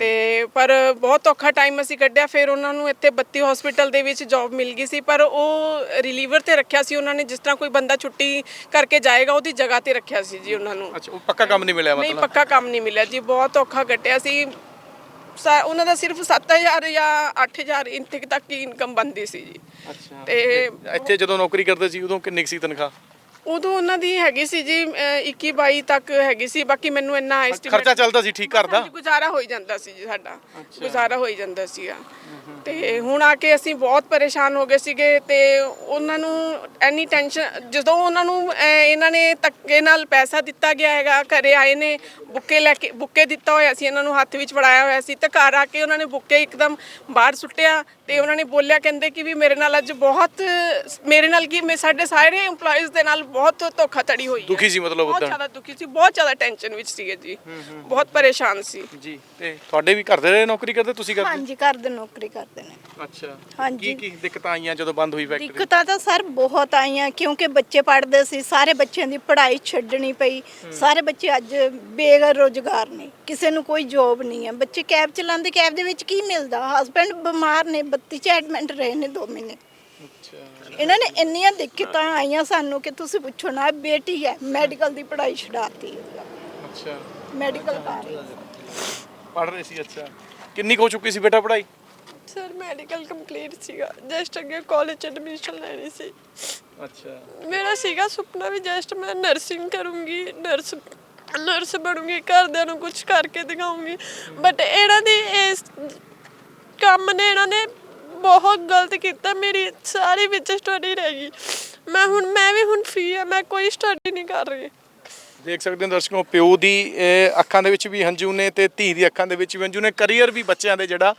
ਤੇ ਪਰ ਬਹੁਤ ਔਖਾ ਟਾਈਮ ਅਸੀਂ ਕੱਢਿਆ। ਫਿਰ ਉਹਨਾਂ ਨੂੰ ਇੱਥੇ 32 ਹਸਪੀਟਲ ਦੇ ਵਿੱਚ ਜੌਬ ਮਿਲ ਗਈ ਸੀ, ਪਰ ਉਹ ਰਿਲੀਵਰ ਤੇ ਰੱਖਿਆ ਸੀ ਉਹਨਾਂ ਨੇ। ਜਿਸ ਤਰ੍ਹਾਂ ਕੋਈ ਬੰਦਾ ਛੁੱਟੀ ਕਰਕੇ ਜਾਏਗਾ ਉਹਦੀ ਜਗ੍ਹਾ ਤੇ ਰੱਖਿਆ ਸੀ ਜੀ ਉਹਨਾਂ ਨੂੰ। ਅੱਛਾ, ਉਹ ਪੱਕਾ ਕੰਮ ਨਹੀਂ ਮਿਲਿਆ ਨਹੀਂ, ਮਤਲਬ? ਪੱਕਾ ਕੰਮ ਨਹੀਂ ਮਿਲਿਆ ਜੀ, ਬਹੁਤ ਔਖਾ ਕੱਟਿਆ ਸੀ। ਉਹਨਾਂ ਦਾ ਸਿਰਫ 7000 ਜਾਂ 8000 ਇੰਨੇ ਤੱਕ ਹੀ ਇਨਕਮ ਬਣਦੀ ਸੀ ਜੀ। ਅੱਛਾ, ਤੇ ਇੱਥੇ ਜਦੋਂ ਨੌਕਰੀ ਕਰਦੇ ਸੀ ਉਦੋਂ ਕਿੰਨੀ ਸੀ ਤਨਖਾਹ? ਉਦੋਂ ਉਹਨਾਂ ਦੀ ਹੈਗੀ ਸੀ ਜੀ 21-22 ਤੱਕ ਹੈਗੀ ਸੀ। ਬਾਕੀ ਮੈਨੂੰ ਇੰਨਾ ਐਸਟੀਮੇਟ, ਖਰਚਾ ਚੱਲਦਾ ਸੀ ਠੀਕ ਕਰਦਾ? ਗੁਜ਼ਾਰਾ ਹੋ ਹੀ ਜਾਂਦਾ ਸੀ ਜੀ, ਸਾਡਾ ਗੁਜ਼ਾਰਾ ਹੋ ਹੀ ਜਾਂਦਾ ਸੀਗਾ। ਤੇ ਹੁਣ ਆ ਕੇ ਅਸੀਂ ਬਹੁਤ ਪਰੇਸ਼ਾਨ ਹੋ ਗਏ ਸੀਗੇ। ਤੇ ਉਹਨਾਂ ਨੂੰ ਐਨੀ ਟੈਨਸ਼ਨ, ਜਦੋਂ ਉਹਨਾਂ ਨੂੰ ਇਹਨਾਂ ਨੇ ਧੱਕੇ ਨਾਲ ਪੈਸਾ ਦਿੱਤਾ ਗਿਆ ਹੈਗਾ, ਘਰੇ ਆਏ ਨੇ ਬੁੱਕੇ ਲੈ ਕੇ, ਬੁੱਕੇ ਦਿੱਤਾ ਹੋਇਆ ਸੀ ਇਹਨਾਂ ਨੂੰ, ਹੱਥ ਵਿੱਚ ਫੜਾਇਆ ਹੋਇਆ ਸੀ, ਤੇ ਘਰ ਆ ਕੇ ਉਹਨਾਂ ਨੇ ਬੁੱਕੇ ਇੱਕਦਮ ਬਾਹਰ ਸੁੱਟਿਆ। ਤੇ ਉਹਨਾਂ ਨੇ ਬੋਲਿਆ, ਕਹਿੰਦੇ ਕਿ ਵੀ ਮੇਰੇ ਨਾਲ ਅੱਜ ਬਹੁਤ, ਮੇਰੇ ਨਾਲ ਕੀ, ਸਾਡੇ ਸਾਰੇ EMPLOYEES ਦੇ ਨਾਲ ਬਹੁਤ ਧੋਖਾਧੜੀ ਹੋਈ ਹੈ। ਦੁਖੀ ਸੀ ਮਤਲਬ? ਬਹੁਤ ਜ਼ਿਆਦਾ ਦੁਖੀ ਸੀ, ਬਹੁਤ ਜ਼ਿਆਦਾ ਟੈਨਸ਼ਨ ਵਿੱਚ ਸੀਗੇ ਜੀ, ਬਹੁਤ ਪਰੇਸ਼ਾਨ ਸੀ ਜੀ। ਤੇ ਤੁਹਾਡੇ ਵੀ ਘਰ ਦੇ ਨੌਕਰੀ ਕਰਦੇ, ਤੁਸੀਂ ਕਰਦੇ? ਹਾਂਜੀ, ਘਰ ਦੇ ਨੌਕਰੀ ਕਰਦੇ ਨੇ। ਅੱਛਾ, ਹਾਂਜੀ। ਕੀ ਦਿੱਕਤਾਂ ਆਈਆਂ ਜਦੋਂ ਬੰਦ ਹੋਈ ਫੈਕਟਰੀ? ਦਿੱਕਤਾਂ ਤਾਂ ਸਰ ਬਹੁਤ ਆਈਆਂ, ਕਿਉਂਕਿ ਬੱਚੇ ਪੜ੍ਹਦੇ ਸੀ, ਸਾਰੇ ਬੱਚਿਆਂ ਦੀ ਪੜ੍ਹਾਈ ਛੱਡਣੀ ਪਈ। ਸਾਰੇ ਬੱਚੇ ਅੱਜ ਬੇਰੁਜ਼ਗਾਰ ਨੇ, ਕਿਸੇ ਨੂੰ ਕੋਈ ਜੋਬ ਨਹੀਂ ਹੈ। ਬੱਚੇ ਕੈਬ ਚਲਾਉਂਦੇ, ਕੈਬ ਦੇ ਵਿੱਚ ਕੀ ਮਿਲਦਾ? ਹਸਬੈਂਡ ਬਿਮਾਰ ਨੇ, 32 ਚ ਐਡਮਿਟ ਰਹੇ ਨੇ 2 ਮਹੀਨੇ। ਇਹਨਾਂ ਨੇ ਇੰਨੀਆਂ ਦਿੱਕਤਾਂ ਆਈਆਂ ਸਾਨੂੰ ਕਿ ਤੁਸੀਂ ਪੁੱਛੋ ਨਾ। ਬੇਟੀ ਹੈ, ਮੈਡੀਕਲ ਦੀ ਪੜ੍ਹਾਈ ਛਡਾਤੀ। ਅੱਛਾ, ਮੈਡੀਕਲ ਪੜ੍ਹ ਰਹੇ ਸੀ? ਅੱਛਾ, ਕਿੰਨੀ ਕੁ ਹੋ ਚੁੱਕੀ ਸੀ ਬੇਟਾ ਪੜ੍ਹਾਈ? ਸਰ ਮੈਡੀਕਲ ਕੰਪਲੀਟ ਸੀਗਾ, ਜਸਟ ਅੱਗੇ ਕਾਲਜ ਐਡਮਿਸ਼ਨ ਲੈਣੀ ਸੀ। ਅੱਛਾ, ਮੇਰਾ ਸੀਗਾ ਸੁਪਨਾ ਵੀ ਜਸਟ ਮੈਂ ਨਰਸਿੰਗ ਕਰੂੰਗੀ, ਨਰਸ ਬਣੂੰਗੀ, ਘਰਦਿਆਂ ਨੂੰ ਕੁਝ ਕਰਕੇ ਦਿਖਾਉਂਗੀ। ਬਟ ਇਹਨਾਂ ਦੀ ਇਸ ਕੰਮ ਨੇ, ਇਹਨਾਂ ਨੇ ਬਹੁਤ ਗਲਤ ਕੀਤਾ। ਮੇਰੀ ਸਾਰੀ ਵਿੱਚ ਸਟੱਡੀ ਰਹਿ ਗਈ। ਮੈਂ ਵੀ ਹੁਣ ਫ੍ਰੀ ਆ, ਮੈਂ ਕੋਈ ਸਟੱਡੀ ਨਹੀਂ ਕਰ ਰਹੀ। ਦੇਖ ਸਕਦੇ ਹੋ ਦਰਸ਼ਕੋ, ਪਿਓ ਦੀ ਅੱਖਾਂ ਦੇ ਵਿੱਚ ਵੀ ਹੰਝੂ ਨੇ ਤੇ ਧੀ ਦੀ ਅੱਖਾਂ ਦੇ ਵਿੱਚ ਵੀ ਹੰਝੂ ਨੇ। ਕਰੀਅਰ ਵੀ ਬੱਚਿਆਂ ਦੇ ਜਿਹੜਾ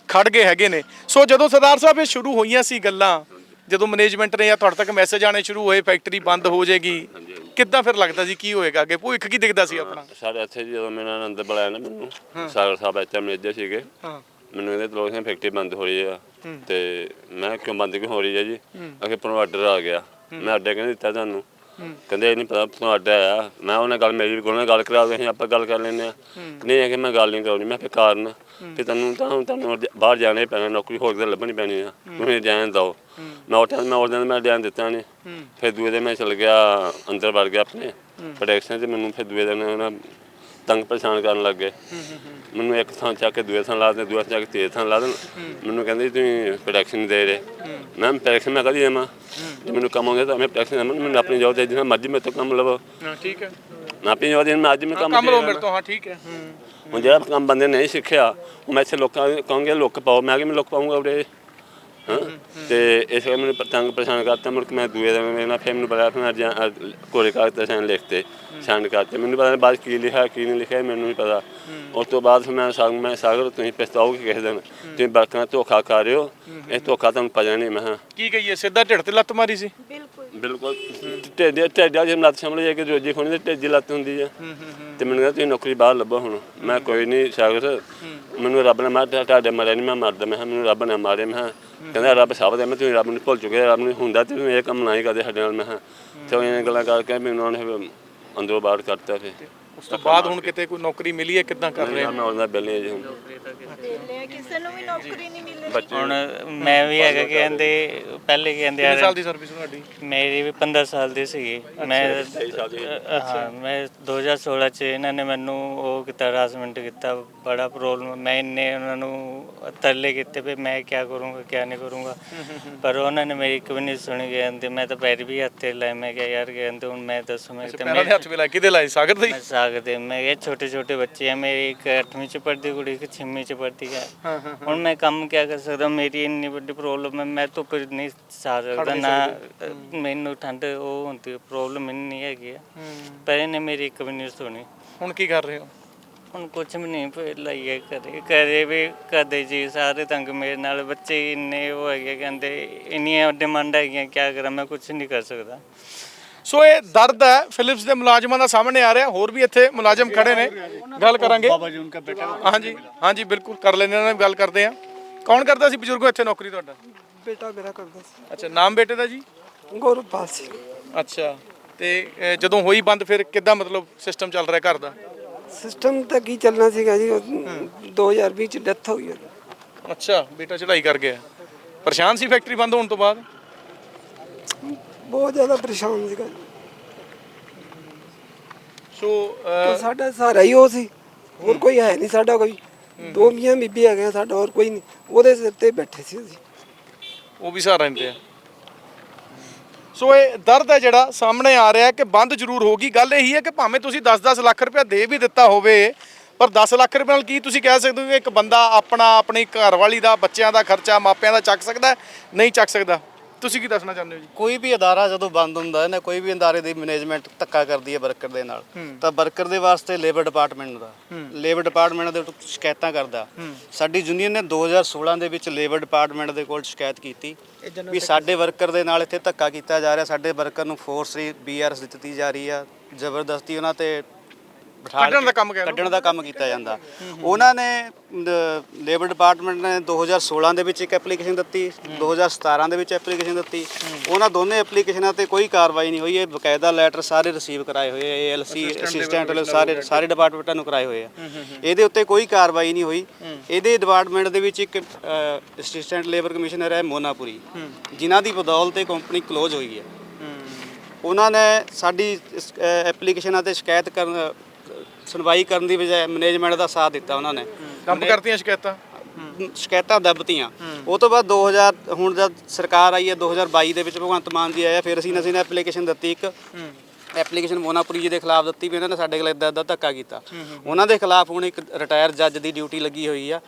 ਖੜ ਗਏ ਹੈਗੇ ਨੇ। ਸੋ ਜਦੋਂ ਸਰਦਾਰ ਸਾਹਿਬ ਇਹ ਸ਼ੁਰੂ ਹੋਈਆਂ ਸੀ ਗੱਲਾਂ, ਜਦੋਂ ਮੈਨੇਜਮੈਂਟ ਨੇ ਜਾਂ ਤੁਹਾਡੇ ਤੱਕ ਮੈਸੇਜ ਆਣੇ ਸ਼ੁਰੂ ਹੋਏ ਫੈਕਟਰੀ ਬੰਦ ਹੋ ਜਾਏਗੀ, ਕਿੱਦਾਂ ਫਿਰ ਲੱਗਦਾ ਸੀ ਕੀ ਹੋਏਗਾ ਅੱਗੇ? ਭਵਿੱਖ ਕੀ ਦਿਖਦਾ ਸੀ ਆਪਣਾ? ਸਾਡੇ ਇੱਥੇ ਜਦੋਂ ਮੇਰੇ ਨਾਲ ਅੰਦਰ ਬੁਲਾਇਆ ਨਾ ਮੈਨੂੰ, ਸਾਗਰ ਸਾਹਿਬ ਇੱਥੇ ਮੈਨੇਜਰ ਸੀਗੇ, ਮੈਨੂੰ ਕਹਿੰਦੇ ਤਲੋਕ ਸਿੰਘ ਫੈਕਟਰੀ ਬੰਦ ਹੋ ਰਹੀ ਆ। ਤੇ ਮੈਂ ਕਿਉਂ ਬੰਦ ਕਿਉਂ ਹੋ ਰਹੀ ਆ ਜੀ? ਅਖੇ ਪਰ ਆਰਡਰ ਆ ਗਿਆ। ਮੈਂ ਆਰਡਰ ਕਹਿੰਦੇ ਦਿੱਤਾ ਤੁਹਾਨੂੰ? ਕਹਿੰਦੇ ਇਹ ਨਹੀਂ ਪਤਾ ਤੁਹਾਨੂੰ ਆਰਡਰ ਆਇਆ। ਮੈਂ ਉਹਨਾਂ ਗੱਲ, ਮੇਰੀ ਕੋਲ ਨਾਲ ਗੱਲ ਕਰਾ ਦੇ, ਅਸੀਂ ਆਪਾਂ ਗੱਲ ਕਰ ਲੈਂਦੇ ਹਾਂ। ਨਹੀਂ ਹੈ ਕਿ ਮੈਂ ਗੱਲ ਨਹੀਂ ਕਰਾਉਣੀ। ਮੈਂ ਫਿਰ ਕਾਰਨ ਤੇ ਤੁਹਾਨੂੰ ਬਾਹਰ ਜਾਣਾ ਹੀ ਪੈਣਾ, ਨੌਕਰੀ ਹੋਰ ਕਿਤੇ ਲੱਭਣੀ ਪੈਣੀ ਆ, ਤੁਸੀਂ ਜਾਣ ਦਿਓ। ਮੈਂ ਉਹ ਦਿਨ ਮੈਂ ਜਾਣ ਦਿੱਤਾ ਨਹੀਂ। ਫਿਰ ਦੂਏ ਦਿਨ ਮੈਂ ਚਲ ਗਿਆ, ਅੰਦਰ ਵੜ ਗਿਆ ਆਪਣੇ ਪ੍ਰੋਡਕਸ਼ਨ 'ਚ। ਮੈਨੂੰ ਫਿਰ ਦੂਏ ਦਿਨ ਉਹਨਾਂ ਤੰਗ ਪਰੇਸ਼ਾਨ ਕਰਨ ਲੱਗ ਗਏ। ਮੈਨੂੰ ਇੱਕ ਥਾਂ ਚੱਕ ਕੇ ਦੂਏ ਥਾਂ ਲਾ ਦੇਣ, ਦੂਏ ਥਾਂ ਚੱਕ ਕੇ ਤੀਏ ਥਾਂ ਲਾ ਦੇਣ। ਮੈਨੂੰ ਕਹਿੰਦੇ ਤੁਸੀਂ ਪ੍ਰੋਡਕਸ਼ਨ ਨਹੀਂ ਦੇ ਰਹੇ। ਮੈਂ ਪ੍ਰੋਡਕਸ਼ਨ ਮੈਂ ਕਦੀ ਦੇਵਾਂ? ਜੇ ਮੈਨੂੰ ਕੰਮ ਆਉਂਦਾ ਤਾਂ ਮੈਂ ਪ੍ਰੋਡਕਸ਼ਨ ਦੇਵਾਂ। ਮੈਨੂੰ ਆਪਣੀ ਜੋਬ ਦੇ, ਜਿੰਨਾ ਮਰਜ਼ੀ ਮੇਰੇ ਤੋਂ ਕੰਮ ਲਵੋ। ਠੀਕ ਹੈ, ਮੈਂ ਆਪਣੀ ਜੋਬ ਦੇ, ਮੈਂ ਅੱਜ ਮੈਂ ਕੰਮ ਲਓ ਮੇਰੇ ਤੋਂ। ਹਾਂ ਠੀਕ ਹੈ। ਹੁਣ ਜਿਹੜਾ ਕੰਮ ਬੰਦੇ ਨੇ ਨਹੀਂ ਸਿੱਖਿਆ, ਉਹ ਮੈਂ ਇੱਥੇ ਲੋਕਾਂ ਕਹਾਂਗੇ ਲੁੱਕ ਪਾਓ। ਮੈਂ ਕਿਵੇਂ ਲੁੱਕ ਪਾਊਂਗਾ ਉਰੇ? ਹਾਂ, ਤੇ ਇਸ ਕਰਕੇ ਮੈਨੂੰ ਤੰਗ ਪਰੇਸ਼ਾਨ ਕਰਤਾ। ਮੁੜ ਕੇ ਮੈਂ ਦੂਏ ਦਿਨ ਫਿਰ ਮੈਨੂੰ ਪਤਾ, ਫਿਰ ਮੈਂ ਕੋਰੇ ਕਾਗਜ਼ 'ਤੇ ਸਾਈਨ ਲਿਖਤੇ, ਸਾਈਨ ਕਰਤੇ। ਮੈਨੂੰ ਪਤਾ ਨਹੀਂ ਬਾਅਦ ਕੀ ਲਿਖਿਆ ਕੀ ਨਹੀਂ ਲਿਖਿਆ, ਮੈਨੂੰ ਨਹੀਂ ਪਤਾ। ਉਸ ਤੋਂ ਬਾਅਦ ਫਿਰ ਮੈਂ ਸਾਗਰ ਤੁਸੀਂ ਪਛਤਾਓਗੇ ਕਿਸੇ ਦਿਨ, ਤੁਸੀਂ ਬਰਕਰਾਂ ਧੋਖਾ ਕਰ ਰਹੇ ਹੋ, ਇਹ ਧੋਖਾ ਤੁਹਾਨੂੰ ਪਤਾ ਨਹੀਂ। ਮੈਂ ਕੀ ਕਹੀਏ, ਸਿੱਧਾ ਢਿੱਡ ਤੇ ਲੱਤ ਮਾਰੀ ਸੀ? ਬਿਲਕੁਲ ਢੇਡਾ ਜੇ ਲੱਤ ਸਾਹਮਣੇ ਜਾ ਕੇ ਰੋਜੀ ਖੋਣੀ ਤੇ ਢੇਡੀ ਲੱਤ ਹੁੰਦੀ ਆ। ਤੇ ਮੈਨੂੰ ਕਹਿੰਦਾ ਤੁਸੀਂ ਨੌਕਰੀ ਬਾਹਰ ਲੱਭੋ। ਹੁਣ ਮੈਂ ਕੋਈ ਨਹੀਂ ਸਾਗਰ, ਮੈਨੂੰ ਰੱਬ ਨੇ ਮਾਰ, ਤੁਹਾਡੇ ਮਾਰਿਆ ਨਹੀਂ, ਮੈਂ ਮਰਦਾ। ਮੈਂ ਮੈਨੂੰ ਰੱਬ ਨੇ ਮਾਰੇ। ਮੈਂ ਕਹਿੰਦਾ ਰੱਬ ਸਭ ਦੇ, ਮੈਂ ਤੁਸੀਂ ਰੱਬ ਨੂੰ ਭੁੱਲ ਚੁੱਕੇ, ਰੱਬ ਨੂੰ ਹੁੰਦਾ ਤੇ ਤੁਸੀਂ ਇਹ ਕੰਮ ਨਾ ਹੀ ਕਰਦੇ ਸਾਡੇ ਨਾਲ। ਮੈਂ ਤੇ ਇਹਨਾਂ ਗੱਲਾਂ ਕਰਕੇ ਮੈਨੂੰ ਉਹਨੇ ਅੰਦਰੋਂ ਬਾਹਰ ਕਰਤਾ। ਫਿਰ ਉਸ ਤੋਂ ਬਾਅਦ ਹੁਣ ਕਿਤੇ ਕੋਈ ਨੌਕਰੀ ਮਿਲੀ ਹੈ, ਕਿੱਦਾਂ ਕਰ ਰਹੇ ਹੋ? ਮੈਂ ਉਹਨਾਂ ਬਿੱਲ ਨਹੀਂ ਜੀ ਹੁਣ ਵੇਲੇ ਕਿਸੇ ਨੂੰ ਵੀ ਨੌਕਰੀ ਨਹੀਂ ਮਿਲ ਰਹੀ। ਹੁਣ ਮੈਂ ਵੀ ਹੈਗਾ ਕਹਿੰਦੇ ਪਹਿਲੇ ਕਹਿੰਦੇ ਕਿੰਨੇ ਯਾਰ ਸਾਲ ਦੀ ਸਰਵਿਸ ਤੁਹਾਡੀ? ਮੇਰੀ ਵੀ 15 ਸਾਲ ਦੀ ਸੀਗੀ। ਮੈਂ ਹਾਂ ਮੈਂ 2016 ਚ ਇਹਨਾਂ ਨੇ ਮੈਨੂੰ ਉਹ ਕੀਤਾ, ਹਰਾਸਮੈਂਟ ਕੀਤਾ, ਬੜਾ ਪ੍ਰੋਬਲਮ। ਮੈਂ ਇੰਨੇ ਉਹਨਾਂ ਨੂੰ ਤਰਲੇ ਕੀਤੇ ਵੀ ਮੈਂ ਕੀ ਕਰੂੰਗਾ ਕੀ ਨਹੀਂ ਕਰੂੰਗਾ, ਪਰ ਉਹਨਾਂ ਨੇ ਮੇਰੀ ਇੱਕ ਵੀ ਨਹੀਂ ਸੁਣੀ। ਕਹਿੰਦੇ ਮੈਂ ਤਾਂ ਪੈਰ ਵੀ ਹੱਥੇ ਲਾਏ। ਮੈਂ ਕਿਹਾ ਯਾਰ ਕਹਿੰਦੇ ਹੁਣ ਮੈਂ ਦੱਸੂ, ਮੈਂ ਪੈਰਾਂ ਦੇ ਹੱਥ ਮਿਲਾ ਕਿਹਦੇ ਲਾਏ? ਸਾਗਰ ਦੇ? ਮੈਂ ਸਕਦੇ ਮੈਂ ਕਿਹਾ ਛੋਟੇ ਛੋਟੇ ਬੱਚੇ ਆ, ਮੇਰੀ ਇੱਕ 8ਵੀਂ ਚ ਪੜ੍ਹਦੀ ਕੁੜੀ, ਇੱਕ 6ਵੀਂ ਚ ਪੜ੍ਹਦੀ ਹੈ। ਹੁਣ ਮੈਂ ਕੰਮ ਕਿਆ ਕਰ ਸਕਦਾ? ਮੇਰੀ ਇੰਨੀ ਵੱਡੀ ਪ੍ਰੋਬਲਮ ਹੈ, ਮੈਂ ਧੁੱਪ ਨਹੀਂ ਸਾ ਸਕਦਾ ਨਾ, ਮੈਨੂੰ ਠੰਡ ਉਹ ਹੁੰਦੀ ਪ੍ਰੋਬਲਮ ਨਹੀਂ ਹੈਗੀ ਆ, ਪਰ ਇਹਨੇ ਮੇਰੀ ਇੱਕ ਵੀ ਨਹੀਂ ਸੁਣੀ। ਹੁਣ ਕੀ ਕਰ ਰਹੇ ਹੋ? ਹੁਣ ਕੁਛ ਵੀ ਨਹੀਂ ਲਾਈਏ ਕਰੇ ਵੀ ਕਦੇ ਜੀ ਸਾਰੇ ਤੰਗ ਮੇਰੇ ਨਾਲ। ਬੱਚੇ ਇੰਨੇ ਉਹ ਹੈਗੇ, ਕਹਿੰਦੇ ਇੰਨੀਆਂ ਡਿਮਾਂਡ ਹੈਗੀਆਂ, ਕਿਆ ਕਰਾਂ ਮੈਂ? ਕੁਛ ਨਹੀਂ ਕਰ ਸਕਦਾ। ਸੋ ਇਹ ਦਰਦ ਹੈ ਫਿਲਿਪਸ ਦੇ ਮੁਲਾਜ਼ਮਾਂ ਦਾ ਸਾਹਮਣੇ ਆ ਰਿਹਾ। ਹੋਰ ਵੀ ਇੱਥੇ ਮੁਲਾਜ਼ਮ ਖੜੇ ਨੇ, ਗੱਲ ਕਰਾਂਗੇ। ਹਾਂਜੀ ਹਾਂਜੀ ਬਿਲਕੁਲ ਕਰ ਲੈਂਦੇ, ਉਹਨਾਂ ਨਾਲ ਗੱਲ ਕਰਦੇ ਆ। ਕੌਣ ਕਰਦਾ ਸੀ ਬਜ਼ੁਰਗੋ ਇੱਥੇ ਨੌਕਰੀ ਤੁਹਾਡਾ? ਬੇਟਾ ਮੇਰਾ ਕਰਦਾ ਸੀ। ਅੱਛਾ, ਨਾਮ ਬੇਟੇ ਦਾ ਜੀ? ਗੁਰਪਾਲ ਸਿੰਘ। ਅੱਛਾ, ਤੇ ਜਦੋਂ ਹੋਈ ਬੰਦ ਫਿਰ ਕਿੱਦਾਂ ਮਤਲਬ ਸਿਸਟਮ ਚੱਲ ਰਿਹਾ ਘਰ ਦਾ? ਸਿਸਟਮ ਤਾਂ ਕੀ ਚੱਲਣਾ ਸੀਗਾ ਜੀ, 2020 ਚ ਡੈਥ ਹੋ ਗਈ ਉਹਦੀ। ਅੱਛਾ, ਬੇਟਾ ਚੜਾਈ ਕਰ ਗਿਆ। ਪਰੇਸ਼ਾਨ ਸੀ ਫੈਕਟਰੀ ਬੰਦ ਹੋਣ ਤੋਂ ਬਾਅਦ? ਬਹੁਤ ਜ਼ਿਆਦਾ ਪਰੇਸ਼ਾਨ ਸੀਗਾ। ਸੋ ਸਾਡਾ ਸਹਾਰਾ ਹੀ ਉਹ ਸੀ, ਹੋਰ ਕੋਈ ਹੈ ਨਹੀਂ ਸਾਡਾ। ਕੋਈ ਦੋ ਮੀਆਂ ਬੀਬੀ ਹੈਗੇ ਸਾਡਾ, ਹੋਰ ਕੋਈ ਨਹੀਂ। ਉਹਦੇ ਸਿਰ ਤੇ ਬੈਠੇ ਸੀ ਅਸੀਂ। ਉਹ ਵੀ ਸਹਾਰਾ ਦਿੰਦੇ ਆ। ਸੋ ਇਹ ਦਰਦ ਹੈ ਜਿਹੜਾ ਸਾਹਮਣੇ ਆ ਰਿਹਾ ਕਿ ਬੰਦ ਜ਼ਰੂਰ ਹੋਗੀ। ਗੱਲ ਇਹੀ ਹੈ ਕਿ ਭਾਵੇਂ ਤੁਸੀਂ 10-10 ਲੱਖ ਰੁਪਇਆ ਦੇ ਵੀ ਦਿੱਤਾ ਹੋਵੇ, ਪਰ 10 ਲੱਖ ਰੁਪਏ ਨਾਲ ਕੀ ਤੁਸੀਂ ਕਹਿ ਸਕਦੇ ਹੋ ਕਿ ਇੱਕ ਬੰਦਾ ਆਪਣੀ ਘਰਵਾਲੀ ਦਾ, ਬੱਚਿਆਂ ਦਾ ਖਰਚਾ, ਮਾਪਿਆਂ ਦਾ ਚੱਕ ਸਕਦਾ? ਨਹੀਂ ਚੱਕ ਸਕਦਾ। ਤੁਸੀਂ ਕੀ ਦੱਸਣਾ ਚਾਹੁੰਦੇ ਹੋ ਜੀ? ਕੋਈ ਵੀ ਅਦਾਰਾ ਜਦੋਂ ਬੰਦ ਹੁੰਦਾ ਹੈ ਨਾ, ਕੋਈ ਵੀ ਅਦਾਰੇ ਦੀ ਮੈਨੇਜਮੈਂਟ ਧੱਕਾ ਕਰਦੀ ਹੈ ਵਰਕਰ ਦੇ ਨਾਲ, ਤਾਂ ਵਰਕਰ ਦੇ ਵਾਸਤੇ ਲੇਬਰ ਡਿਪਾਰਟਮੈਂਟ ਦੇ ਸ਼ਿਕਾਇਤਾਂ ਕਰਦਾ। ਸਾਡੀ ਯੂਨੀਅਨ ਨੇ 2016 ਦੇ ਵਿੱਚ ਲੇਬਰ ਡਿਪਾਰਟਮੈਂਟ ਦੇ ਕੋਲ ਸ਼ਿਕਾਇਤ ਕੀਤੀ ਵੀ ਸਾਡੇ ਵਰਕਰ ਦੇ ਨਾਲ ਇੱਥੇ ਧੱਕਾ ਕੀਤਾ ਜਾ ਰਿਹਾ, ਸਾਡੇ ਵਰਕਰ ਨੂੰ ਫੋਰਸਰੀ BRS ਦਿੱਤੀ ਜਾ ਰਹੀ ਆ, ਜ਼ਬਰਦਸਤੀ ਉਹਨਾਂ ਤੇ ਕੱਢਣ ਦਾ ਕੰਮ ਕੱਢਣ ਦਾ ਕੰਮ ਕੀਤਾ ਜਾਂਦਾ। ਉਹਨਾਂ ਨੇ ਲੇਬਰ ਡਿਪਾਰਟਮੈਂਟ ਨੇ 2016 ਦੇ ਵਿੱਚ ਇੱਕ ਐਪਲੀਕੇਸ਼ਨ ਦਿੱਤੀ, 2017 ਦੇ ਵਿੱਚ ਐਪਲੀਕੇਸ਼ਨ ਦਿੱਤੀ। ਉਹਨਾਂ ਦੋਨੇ ਐਪਲੀਕੇਸ਼ਨਾਂ ਤੇ ਕੋਈ ਕਾਰਵਾਈ ਨਹੀਂ ਹੋਈ। ਇਹ ਬਕਾਇਦਾ ਲੈਟਰ ਸਾਰੇ ਰਿਸੀਵ ਕਰਾਏ ਹੋਏ ਆ, ALC ਅਸਿਸਟੈਂਟ ਸਾਰੇ ਡਿਪਾਰਟਮੈਂਟਾਂ ਨੂੰ ਕਰਾਏ ਹੋਏ ਆ। ਇਹਦੇ ਉੱਤੇ ਕੋਈ ਕਾਰਵਾਈ ਨਹੀਂ ਹੋਈ। ਇਹਦੇ ਡਿਪਾਰਟਮੈਂਟ ਦੇ ਵਿੱਚ ਇੱਕ ਅਸਿਸਟੈਂਟ ਲੇਬਰ ਕਮਿਸ਼ਨਰ ਹੈ ਮੋਨਾਪੁਰੀ, ਜਿਨ੍ਹਾਂ ਦੀ ਬਦੌਲਤ ਇਹ ਕੰਪਨੀ ਕਲੋਜ਼ ਹੋਈ ਹੈ। ਉਹਨਾਂ ਨੇ ਸਾਡੀ ਐਪਲੀਕੇਸ਼ਨਾਂ ਤੇ ਸੁਣਵਾਈ ਕਰਨ ਦੀ ਬਜਾਏ ਮੈਨੇਜਮੈਂਟ ਦਾ ਸਾਥ ਦਿੱਤਾ। ਉਹਨਾਂ ਨੇ ਕੰਮ ਕਰਤੀਆਂ ਸ਼ਿਕਾਇਤਾਂ ਦੱਬਤੀਆਂ। ਉਹ ਤੋਂ ਬਾਅਦ 2000 ਹੁਣ ਜਦ ਸਰਕਾਰ ਆਈ ਹੈ 2022 ਦੇ ਵਿੱਚ ਭਗਵੰਤ ਮਾਨ ਜੀ ਆਇਆ, ਫਿਰ ਅਸੀਂ ਨੇ ਐਪਲੀਕੇਸ਼ਨ ਦਿੱਤੀ, ਇੱਕ ਐਪਲੀਕੇਸ਼ਨ ਮੋਨਾਪੁਰੀ ਜੀ ਦੇ ਖਿਲਾਫ ਦਿੱਤੀ ਵੀ ਇਹਨਾਂ ਨੇ ਸਾਡੇ ਕੋਲ ਇੱਦਾਂ ਧੱਕਾ ਕੀਤਾ। ਉਹਨਾਂ ਦੇ ਖਿਲਾਫ ਹੁਣ ਇੱਕ ਰਿਟਾਇਰ ਜੱਜ ਦੀ ਡਿਊਟੀ ਲੱਗੀ ਹੋਈ ਆ,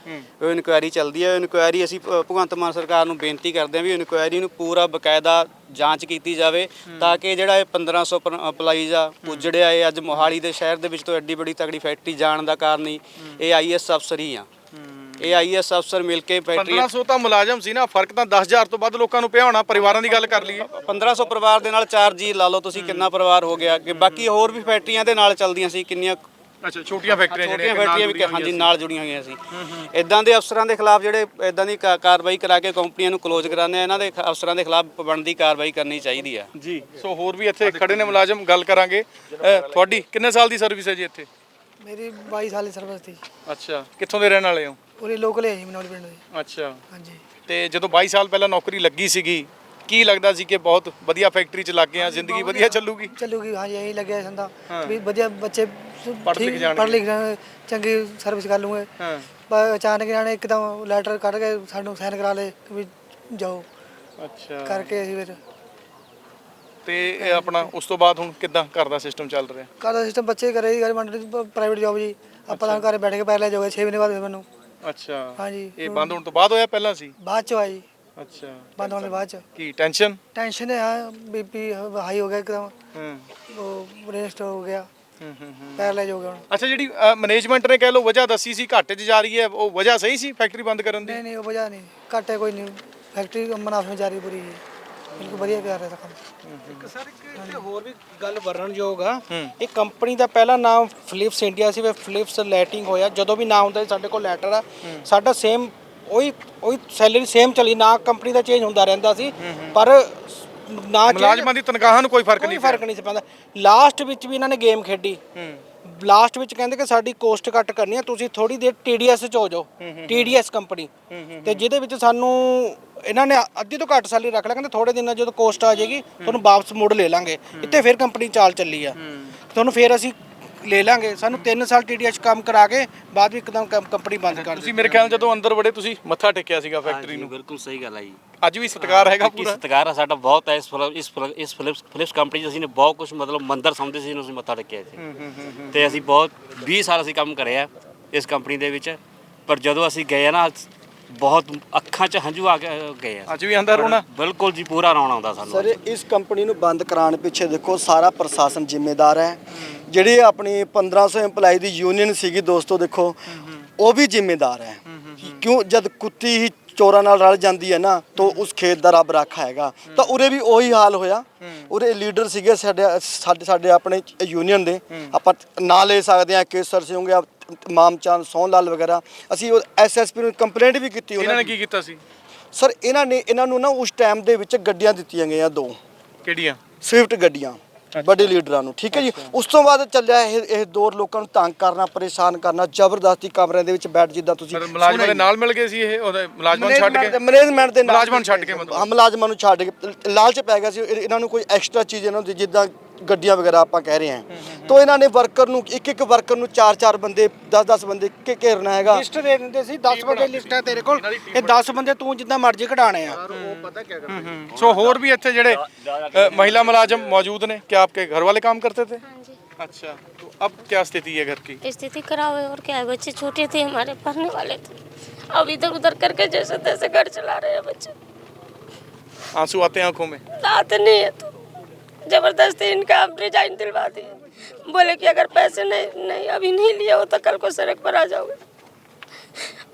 ਉਹ ਇਨਕੁਆਇਰੀ ਚੱਲਦੀ ਹੈ। ਇਨਕੁਆਇਰੀ ਅਸੀਂ ਭਗਵੰਤ ਮਾਨ ਸਰਕਾਰ ਨੂੰ ਬੇਨਤੀ ਕਰਦੇ ਹਾਂ ਵੀ ਇਨਕੁਆਇਰੀ ਨੂੰ ਪੂਰਾ ਬਕਾਇਦਾ ਜਾਂਚ ਕੀਤੀ ਜਾਵੇ, ਤਾਂ ਕਿ ਜਿਹੜਾ ਇਹ 1500 ਐਮਪਲਾਈਜ਼ ਆ ਉਜੜਿਆ, ਇਹ ਅੱਜ ਮੋਹਾਲੀ ਦੇ ਸ਼ਹਿਰ ਦੇ ਵਿੱਚ ਤੋਂ ਐਡੀ ਬੜੀ ਤਗੜੀ ਫੈਕਟਰੀ ਜਾਣ ਦਾ ਕਾਰਨ ਹੀ ਇਹ IAS ਅਫਸਰ ਹੀ ਆ। ਇਹ IAS ਅਫਸਰ ਮਿਲ ਕੇ ਫੈਕਟਰੀ 1500 ਤਾਂ ਮੁਲਾਜ਼ਮ ਸੀ ਨਾ, ਫਰਕ ਤਾਂ 10000 ਤੋਂ ਵੱਧ ਲੋਕਾਂ ਨੂੰ ਪਿਆ ਹੋਣਾ। ਪਰਿਵਾਰਾਂ ਦੀ ਗੱਲ ਕਰ ਲਈਏ, 1500 ਪਰਿਵਾਰ ਦੇ ਨਾਲ 4 ਜੀ ਲਾ ਲਓ ਤੁਸੀਂ, ਕਿੰਨਾ ਪਰਿਵਾਰ ਹੋ ਗਿਆ। ਕਿ ਬਾਕੀ ਹੋਰ ਵੀ ਫੈਕਟਰੀਆਂ ਦੇ ਨਾਲ ਚੱਲਦੀਆਂ ਸੀ, ਕਿੰਨੀਆਂ ਅੱਛਾ ਛੋਟੀਆਂ ਫੈਕਟਰੀਆਂ ਵੀ ਹਾਂਜੀ ਨਾਲ ਜੁੜੀਆਂ ਹੋਈਆਂ ਸੀ। ਇਦਾਂ ਦੇ ਅਫਸਰਾਂ ਦੇ ਖਿਲਾਫ ਜਿਹੜੇ ਇਦਾਂ ਦੀ ਕਾਰਵਾਈ ਕਰਾ ਕੇ ਕੰਪਨੀਆਂ ਨੂੰ ਕਲੋਜ਼ ਕਰਾਉਂਦੇ ਆ, ਇਹਨਾਂ ਦੇ ਅਫਸਰਾਂ ਦੇ ਖਿਲਾਫ ਬਣਦੀ ਕਾਰਵਾਈ ਕਰਨੀ ਚਾਹੀਦੀ ਆ ਜੀ। ਸੋ ਹੋਰ ਵੀ ਇੱਥੇ ਖੜੇ ਨੇ ਮੁਲਾਜ਼ਮ, ਗੱਲ ਕਰਾਂਗੇ। ਤੁਹਾਡੀ ਕਿੰਨੇ ਸਾਲ ਦੀ ਸਰਵਿਸ ਹੈ ਜੀ ਇੱਥੇ? ਮੇਰੀ 22 ਸਾਲ ਦੀ ਸਰਵਿਸ ਸੀ। ਅੱਛਾ, ਕਿੱਥੋਂ ਦੇ ਰਹਿਣ ਵਾਲੇ ਹੋ? ਉਰੇ ਲੋਕਲ ਹੈ ਜੀ, ਮਨੌਲੀ ਪਿੰਡ ਦੇ। ਅੱਛਾ ਹਾਂਜੀ। ਤੇ ਜਦੋਂ 22 ਸਾਲ ਪਹਿਲਾਂ ਨੌਕਰੀ ਲੱਗੀ ਸੀਗੀ, ਕੀ ਲੱਗਦਾ ਸੀ ਕਿ ਬਹੁਤ ਵਧੀਆ ਫੈਕਟਰੀ 'ਚ ਲੱਗ ਗਏ ਆ, ਜ਼ਿੰਦਗੀ ਵਧੀਆ ਚੱਲੂਗੀ? ਚੱਲੂਗੀ, ਹਾਂਜੀ ਇਹੀ ਲੱਗਿਆ ਸੰਦਾ ਵੀ ਵਧੀਆ ਬੱਚੇ ਪੜ੍ਹ ਲਿਖ ਜਾਣਗੇ, ਚੰਗੀ ਸਰਵਿਸ ਕਰ ਲੂਗੇ। ਪਰ ਅਚਾਨਕ ਇਹਨਾਂ ਨੇ ਇੱਕਦਮ ਲੈਟਰ ਕੱਢ ਕੇ ਸਾਨੂੰ ਸਾਈਨ ਕਰਾ ਲਏ ਵੀ ਜਾਓ। ਅੱਛਾ, ਕਰਕੇ ਅਸੀਂ ਫਿਰ ਤੇ ਇਹ ਆਪਣਾ ਉਸ ਤੋਂ ਬਾਅਦ ਹੁਣ ਕਿੱਦਾਂ ਘਰ ਦਾ ਸਿਸਟਮ ਚੱਲ ਰਿਹਾ? ਘਰ ਦਾ ਸਿਸਟਮ ਬੱਚੇ ਕਰੇ ਜੀ, ਗਵਰਨਮੈਂਟ ਪ੍ਰਾਈਵੇਟ ਜੋਬ ਜੀ। ਆਪਾਂ ਤਾਂ ਘਰੇ ਬੈਠ ਕੇ ਪੈਰ ਲੈ ਜਾਓਗੇ 6 ਮਹੀਨੇ ਬਾਅਦ ਮੈਨੂੰ। ਅੱਛਾ, ਹਾਂਜੀ। ਇਹ ਬੰਦ ਹੋਣ ਤੋਂ ਬਾਅਦ ਹੋਇਆ ਪਹਿਲਾਂ ਸੀ? ਬਾਅਦ ਚ ਆਈ। ਅੱਛਾ, ਬੰਦ ਹੋਣ ਦੇ ਬਾਅਦ ਚ ਕੀ ਟੈਨਸ਼ਨ ਹੈ? BP ਹਾਈ ਹੋ ਗਿਆ ਇੱਕਦਮ, ਉਹ ਰੇਸਟ ਹੋ ਗਿਆ, ਪੈਰ ਲੈ ਜਾਓਗੇ ਹੁਣ। ਅੱਛਾ, ਜਿਹੜੀ ਮੈਨੇਜਮੈਂਟ ਨੇ ਕਹਿ ਲਓ ਵਜ੍ਹਾ ਦੱਸੀ ਸੀ ਘਾਟੇ 'ਚ ਜਾ ਰਹੀ ਹੈ, ਉਹ ਵਜ੍ਹਾ ਸਹੀ ਸੀ ਫੈਕਟਰੀ ਬੰਦ ਕਰਨ ਦੀ? ਨਹੀਂ, ਉਹ ਵਜ੍ਹਾ ਨਹੀਂ, ਘਾਟੇ ਕੋਈ ਨਹੀਂ, ਫੈਕਟਰੀ ਮੁਨਾਫੇ ਜਾ ਰਹੀ ਪੂਰੀ, ਬਿਲਕੁਲ ਵਧੀਆ ਕਰ ਰਿਹਾ ਕੰਮ। ਇੱਕ ਸਰ ਇੱਕ ਹੋਰ ਵੀ ਗੱਲ ਵਰਣਨਯੋਗ ਆ, ਇਹ ਕੰਪਨੀ ਦਾ ਪਹਿਲਾ ਨਾਮ ਫਿਲਿਪਸ ਇੰਡੀਆ ਸੀ, ਫਿਰ ਫਿਲਿਪਸ ਲਾਈਟਿੰਗ ਹੋਇਆ। ਜਦੋਂ ਵੀ ਨਾਮ ਹੁੰਦਾ ਸਾਡੇ ਕੋਲ ਲੈਟਰ ਆ, ਸਾਡਾ ਸੇਮ ਉਹੀ ਸੈਲਰੀ ਸੇਮ ਚੱਲੀ, ਨਾ ਕੰਪਨੀ ਦਾ ਚੇਂਜ ਹੁੰਦਾ ਰਹਿੰਦਾ ਸੀ, ਪਰ ਨਾ ਮੁਲਾਜ਼ਮਾਂ ਦੀ ਤਨਖਾਹਾਂ ਨੂੰ ਕੋਈ ਫਰਕ ਨਹੀਂ ਸੀ ਪੈਂਦਾ। ਲਾਸਟ ਵਿੱਚ ਵੀ ਇਹਨਾਂ ਨੇ ਗੇਮ ਖੇਡੀ, ਲਾਸਟ ਵਿੱਚ ਕਹਿੰਦੇ ਕਿ ਸਾਡੀ ਕੋਸਟ ਕੱਟ ਕਰਨੀ ਹੈ, ਤੁਸੀਂ ਥੋੜੀ ਦੇਰ TDS 'ਚ ਹੋ ਜਾਓ, TDS ਕੰਪਨੀ, ਤੇ ਜਿਹਦੇ ਵਿੱਚ ਸਾਨੂੰ ਇਹਨਾਂ ਨੇ ਅੱਧੀ ਤੋਂ ਘੱਟ ਸੈਲਰੀ ਰੱਖ ਲਿਆ, ਕਹਿੰਦੇ ਥੋੜੇ ਦਿਨਾਂ ਜਦੋਂ ਕੋਸਟ ਆ ਜਾਏਗੀ ਤੁਹਾਨੂੰ ਵਾਪਸ ਮੁੜ ਲੈ ਲਾਂਗੇ। ਇੱਥੇ ਫਿਰ ਕੰਪਨੀ ਚਾਲ ਚੱਲੀ ਆ, ਤੁਹਾਨੂੰ ਫਿਰ ਅਸੀਂ ਲੈ ਲਾਂਗੇ। ਸਾਨੂੰ 3 ਸਾਲ TDS ਕੰਮ ਕਰਾ ਕੇ ਬਾਅਦ ਵਿੱਚ ਇੱਕਦਮ ਕੰਪਨੀ ਬੰਦ ਕਰ ਦਿੱਤੀ। ਤੁਸੀਂ ਮੇਰੇ ਖਿਆਲ ਜਦੋਂ ਅੰਦਰ ਵੜੇ ਤੁਸੀਂ ਮੱਥਾ ਟੇਕਿਆ ਸੀਗਾ ਫੈਕਟਰੀ ਨੂੰ। ਬਿਲਕੁਲ ਸਹੀ ਗੱਲ ਹੈ ਜੀ। ਅੱਜ ਵੀ ਸਤਿਕਾਰ ਹੈਗਾ ਕੀ ਪੂਰਾ? ਸਤਿਕਾਰ ਸਾਡਾ ਬਹੁਤ ਹੈ ਇਸ ਫਿਲਿਪਸ ਕੰਪਨੀ 'ਚ। ਅਸੀਂ ਨੇ ਬਹੁਤ ਕੁਝ ਮਤਲਬ ਮੰਦਰ ਸਮਝਦੇ ਸੀ, ਅਸੀਂ ਮੱਥਾ ਟੇਕਿਆ ਸੀ ਤੇ ਅਸੀਂ ਬਹੁਤ 20 ਸਾਲ ਅਸੀਂ ਕੰਮ ਕਰਿਆ ਇਸ ਕੰਪਨੀ ਦੇ ਵਿੱਚ। ਪਰ ਜਦੋਂ ਅਸੀਂ ਗਏ ਨਾ ਬਹੁਤ ਅੱਖਾਂ 'ਚ ਹੰਝੂ ਆ ਗਏ ਆ। ਅੱਜ ਵੀ ਅੰਦਰ ਰੋਣਾ? ਬਿਲਕੁਲ ਜੀ, ਪੂਰਾ ਰੋਣਾ ਆਉਂਦਾ ਸਾਨੂੰ। ਸਰ ਇਸ ਕੰਪਨੀ ਨੂੰ ਬੰਦ ਕਰਾਉਣ ਪਿੱਛੇ ਦੇਖੋ ਸਾਰਾ ਪ੍ਰਸ਼ਾਸਨ ਜ਼ਿੰਮੇਦਾਰ ਹੈ। ਜਿਹੜੀ ਆਪਣੀ 1500 EMPLOYE ਦੀ ਯੂਨੀਅਨ ਸੀਗੀ ਦੋਸਤੋ, ਦੇਖੋ ਉਹ ਵੀ ਜ਼ਿੰਮੇਦਾਰ ਹੈ। ਕਿਉਂ ਜਦ ਕੁੱਤੀ ਹੀ ਚੋਰਾਂ ਨਾਲ ਰਲ ਜਾਂਦੀ ਹੈ ਨਾ, ਤਾਂ ਉਸ ਖੇਤ ਦਾ ਰੱਬ ਰਾਖਾ ਹੈਗਾ। ਤਾਂ ਉਰੇ ਵੀ ਉਹੀ ਹਾਲ ਹੋਇਆ। ਉਰੇ ਲੀਡਰ ਸੀਗੇ ਸਾਡੇ ਆਪਣੇ ਯੂਨੀਅਨ ਦੇ, ਆਪਾਂ ਨਾਂ ਲੈ ਸਕਦੇ ਹਾਂ, ਕੇਸਰ ਸਿੰਘ ਜਾਂ ਮਾਮਚੰਦ, ਸੋਹਣ ਲਾਲ ਵਗੈਰਾ। ਅਸੀਂ SSP ਨੂੰ ਕੰਪਲੇਂਟ ਵੀ ਕੀਤੀ। ਇਹਨਾਂ ਨੇ ਕੀ ਕੀਤਾ ਸੀ ਸਰ? ਇਹਨਾਂ ਨੂੰ ਨਾ ਉਸ ਟਾਈਮ ਦੇ ਵਿੱਚ ਗੱਡੀਆਂ ਦਿੱਤੀਆਂ ਗਈਆਂ 2। ਕਿਹੜੀਆਂ? ਸਵਿਫਟ ਗੱਡੀਆਂ ਵੱਡੇ ਲੀਡਰਾਂ ਨੂੰ, ਠੀਕ ਹੈ ਜੀ। ਉਸ ਤੋਂ ਬਾਅਦ ਚੱਲਿਆ ਇਹ ਦੋ ਲੋਕਾਂ ਨੂੰ ਤੰਗ ਕਰਨਾ, ਪਰੇਸ਼ਾਨ ਕਰਨਾ, ਜ਼ਬਰਦਸਤੀ ਕਮਰਿਆਂ ਦੇ ਵਿੱਚ ਬੈਠ, ਜਿੱਦਾਂ ਤੁਸੀਂ ਮੁਲਾਜ਼ਮਾਂ ਦੇ ਨਾਲ ਮਿਲ ਗਏ ਸੀ ਇਹ, ਉਹਦੇ ਮੁਲਾਜ਼ਮਾਂ ਨੂੰ ਛੱਡ ਕੇ? ਮੈਨੇਜਮੈਂਟ ਦੇ ਨਾਲ, ਮੁਲਾਜ਼ਮਾਂ ਨੂੰ ਛੱਡ ਕੇ ਮਤਲਬ? ਹਾਂ, ਮੁਲਾਜ਼ਮਾਂ ਨੂੰ ਛੱਡ ਕੇ ਲਾਲਚ ਪੈ ਗਿਆ ਸੀ ਇਹਨਾਂ ਨੂੰ, ਕੋਈ ਐਕਸਟਰਾ ਚੀਜ਼ ਇਹਨਾਂ ਨੂੰ ਜਿੱਦਾਂ ਗੱਡੀਆਂ ਵਗੈਰਾ ਆਪਾਂ ਕਹਿ ਰਹੇ ਹਾਂ। ਤਾਂ ਇਹਨਾਂ ਨੇ ਵਰਕਰ ਨੂੰ ਇੱਕ ਵਰਕਰ ਨੂੰ 4 ਬੰਦੇ 10 ਬੰਦੇ ਘੇਰਨਾ ਹੈਗਾ। ਲਿਸਟ ਦੇ ਦਿੰਦੇ ਸੀ, 10 ਬੰਦੇ ਲਿਸਟ ਹੈ ਤੇਰੇ ਕੋਲ, ਇਹ 10 ਬੰਦੇ ਤੂੰ ਜਿੱਦਾਂ ਮਰਜ਼ੀ ਕਢਾਣੇ ਆ। ਸੋ ਹੋਰ ਵੀ ਇੱਥੇ ਜਿਹੜੇ महिला मुलाजिम मौजूद ने, क्या आपके घर वाले काम करते थे? हाँ जी। अच्छा, तो अब क्या स्थिति है घर की? स्थिति खराब है और क्या है, बच्चे छोटे थे हमारे, पढ़ने वाले थे, अब इधर उधर करके जैसे तैसे घर चला रहे हैं बच्चे। आंसू आते हैं आंखों में? आते नहीं है तो जबरदस्ती इनका हम रिजाइन दिलवा दिए, बोले कि अगर पैसे नहीं अभी नहीं लिए हो तो कल को सड़क पर आ जाओगे।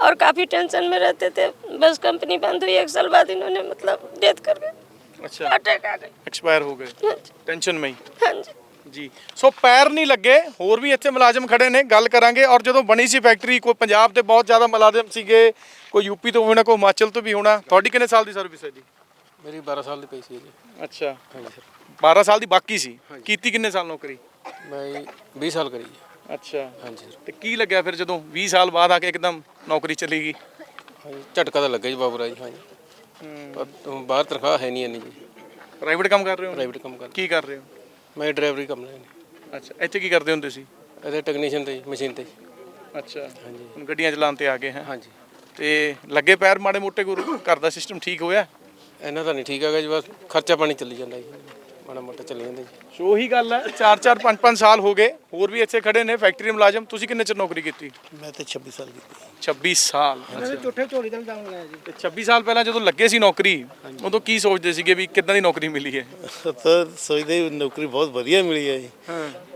और काफ़ी टेंशन में रहते थे। बस कंपनी बंद हुई, 1 साल बाद इन्होंने मतलब डेथ कर गए। अच्छा, अटैक आ गई, एक्सपायर हो गए टेंशन में ही। हाँ जी ਜੀ। ਸੋ ਪੈਰ ਨਹੀਂ ਲੱਗੇ, ਹੋਰ ਵੀ ਇੱਥੇ ਮੁਲਾਜ਼ਮ ਖੜੇ ਨੇ, ਗੱਲ ਕਰਾਂਗੇ। ਔਰ ਜਦੋਂ ਬਣੀ ਸੀ ਫੈਕਟਰੀ, ਕੋਈ ਪੰਜਾਬ ਦੇ ਬਹੁਤ ਜ਼ਿਆਦਾ ਮੁਲਾਜ਼ਮ ਸੀਗੇ, ਕੋਈ ਯੂਪੀ ਤੋਂ ਹੋਣਾ, ਕੋਈ ਹਿਮਾਚਲ ਤੋਂ ਵੀ ਹੋਣਾ। ਤੁਹਾਡੀ ਕਿੰਨੇ ਸਾਲ ਦੀ ਸਰਵਿਸ ਹੈ ਜੀ? ਮੇਰੀ 12 ਸਾਲ ਦੀ ਪਈ ਸੀ ਜੀ। ਅੱਛਾ, 12 ਸਾਲ ਦੀ ਬਾਕੀ ਸੀ। ਕੀਤੀ ਕਿੰਨੇ ਸਾਲ ਨੌਕਰੀ? ਮੈਂ 20 ਸਾਲ ਕਰੀ। ਅੱਛਾ, ਹਾਂਜੀ। ਤੇ ਕੀ ਲੱਗਿਆ ਫਿਰ ਜਦੋਂ 20 ਸਾਲ ਬਾਅਦ ਆ ਕੇ ਇੱਕਦਮ ਨੌਕਰੀ ਚਲੀ ਗਈ? ਝਟਕਾ ਤਾਂ ਲੱਗਾ ਜੀ ਬਾਬੂਰਾ ਜੀ। ਹਾਂਜੀ, ਪਰ ਬਾਹਰ ਤਨਖਾਹ ਹੈ ਨਹੀਂ ਇੰਨੀ ਜੀ। ਪ੍ਰਾਈਵੇਟ ਕੰਮ ਕਰ ਰਹੇ ਹੋ? ਪ੍ਰਾਈਵੇਟ ਕੰਮ ਕਰ। ਕੀ ਕਰ ਰਹੇ ਹੋ? ਮੈਂ ਡਰਾਈਵਰੀ ਕੰਮ ਲੈਣੀ। ਅੱਛਾ, ਇੱਥੇ ਕੀ ਕਰਦੇ ਹੁੰਦੇ ਸੀ? ਇਹਦੇ ਟੈਕਨੀਸ਼ੀਅਨ ਤੇ ਮਸ਼ੀਨ ਤੇ। ਅੱਛਾ, ਹਾਂਜੀ। ਹੁਣ ਗੱਡੀਆਂ ਚਲਾਉਣ ਤੇ ਆ ਗਏ ਹੈ? ਹਾਂਜੀ। ਤੇ ਲੱਗੇ ਪੈਰ ਮਾੜੇ ਮੋਟੇ ਗੁਰੂ? ਘਰ ਦਾ ਸਿਸਟਮ ਠੀਕ ਹੋਇਆ? ਇਹਨਾਂ ਤਾਂ ਨਹੀਂ ਠੀਕ ਹੈਗਾ ਜੀ, ਬਸ ਖਰਚਾ ਪਾਣੀ ਚੱਲੀ ਜਾਂਦਾ ਜੀ, ਮਾੜਾ ਮੋਟਾ ਚੱਲੀ ਜਾਂਦਾ ਜੀ। ਸੋ ਉਹੀ ਗੱਲ ਹੈ, 4 5 ਸਾਲ ਹੋ ਗਏ। ਹੋਰ ਵੀ ਇੱਥੇ ਖੜੇ ਨੇ ਫੈਕਟਰੀ ਮੁਲਾਜ਼ਮ। ਤੁਸੀਂ ਕਿੰਨੇ ਚਿਰ ਨੌਕਰੀ ਕੀਤੀ? ਮੈਂ ਤਾਂ 26 ਸਾਲ ਕੀਤੀ। 26 ਸਾਲ। ਝੂਠੇ ਝੋਲੀ ਦਾ ਇਲਜ਼ਾਮ ਲਾਇਆ ਜੀ। ਤੇ 26 ਸਾਲ ਪਹਿਲਾਂ ਜਦੋਂ ਲੱਗੇ ਸੀ ਨੌਕਰੀ, ਉਦੋਂ ਕੀ ਸੋਚਦੇ ਸੀਗੇ ਵੀ ਕਿੱਦਾਂ ਦੀ ਨੌਕਰੀ ਮਿਲੀ ਹੈ? ਤਾਂ ਸੋਚਦੇ ਨੌਕਰੀ ਬਹੁਤ ਵਧੀਆ ਮਿਲੀ ਹੈ ਜੀ,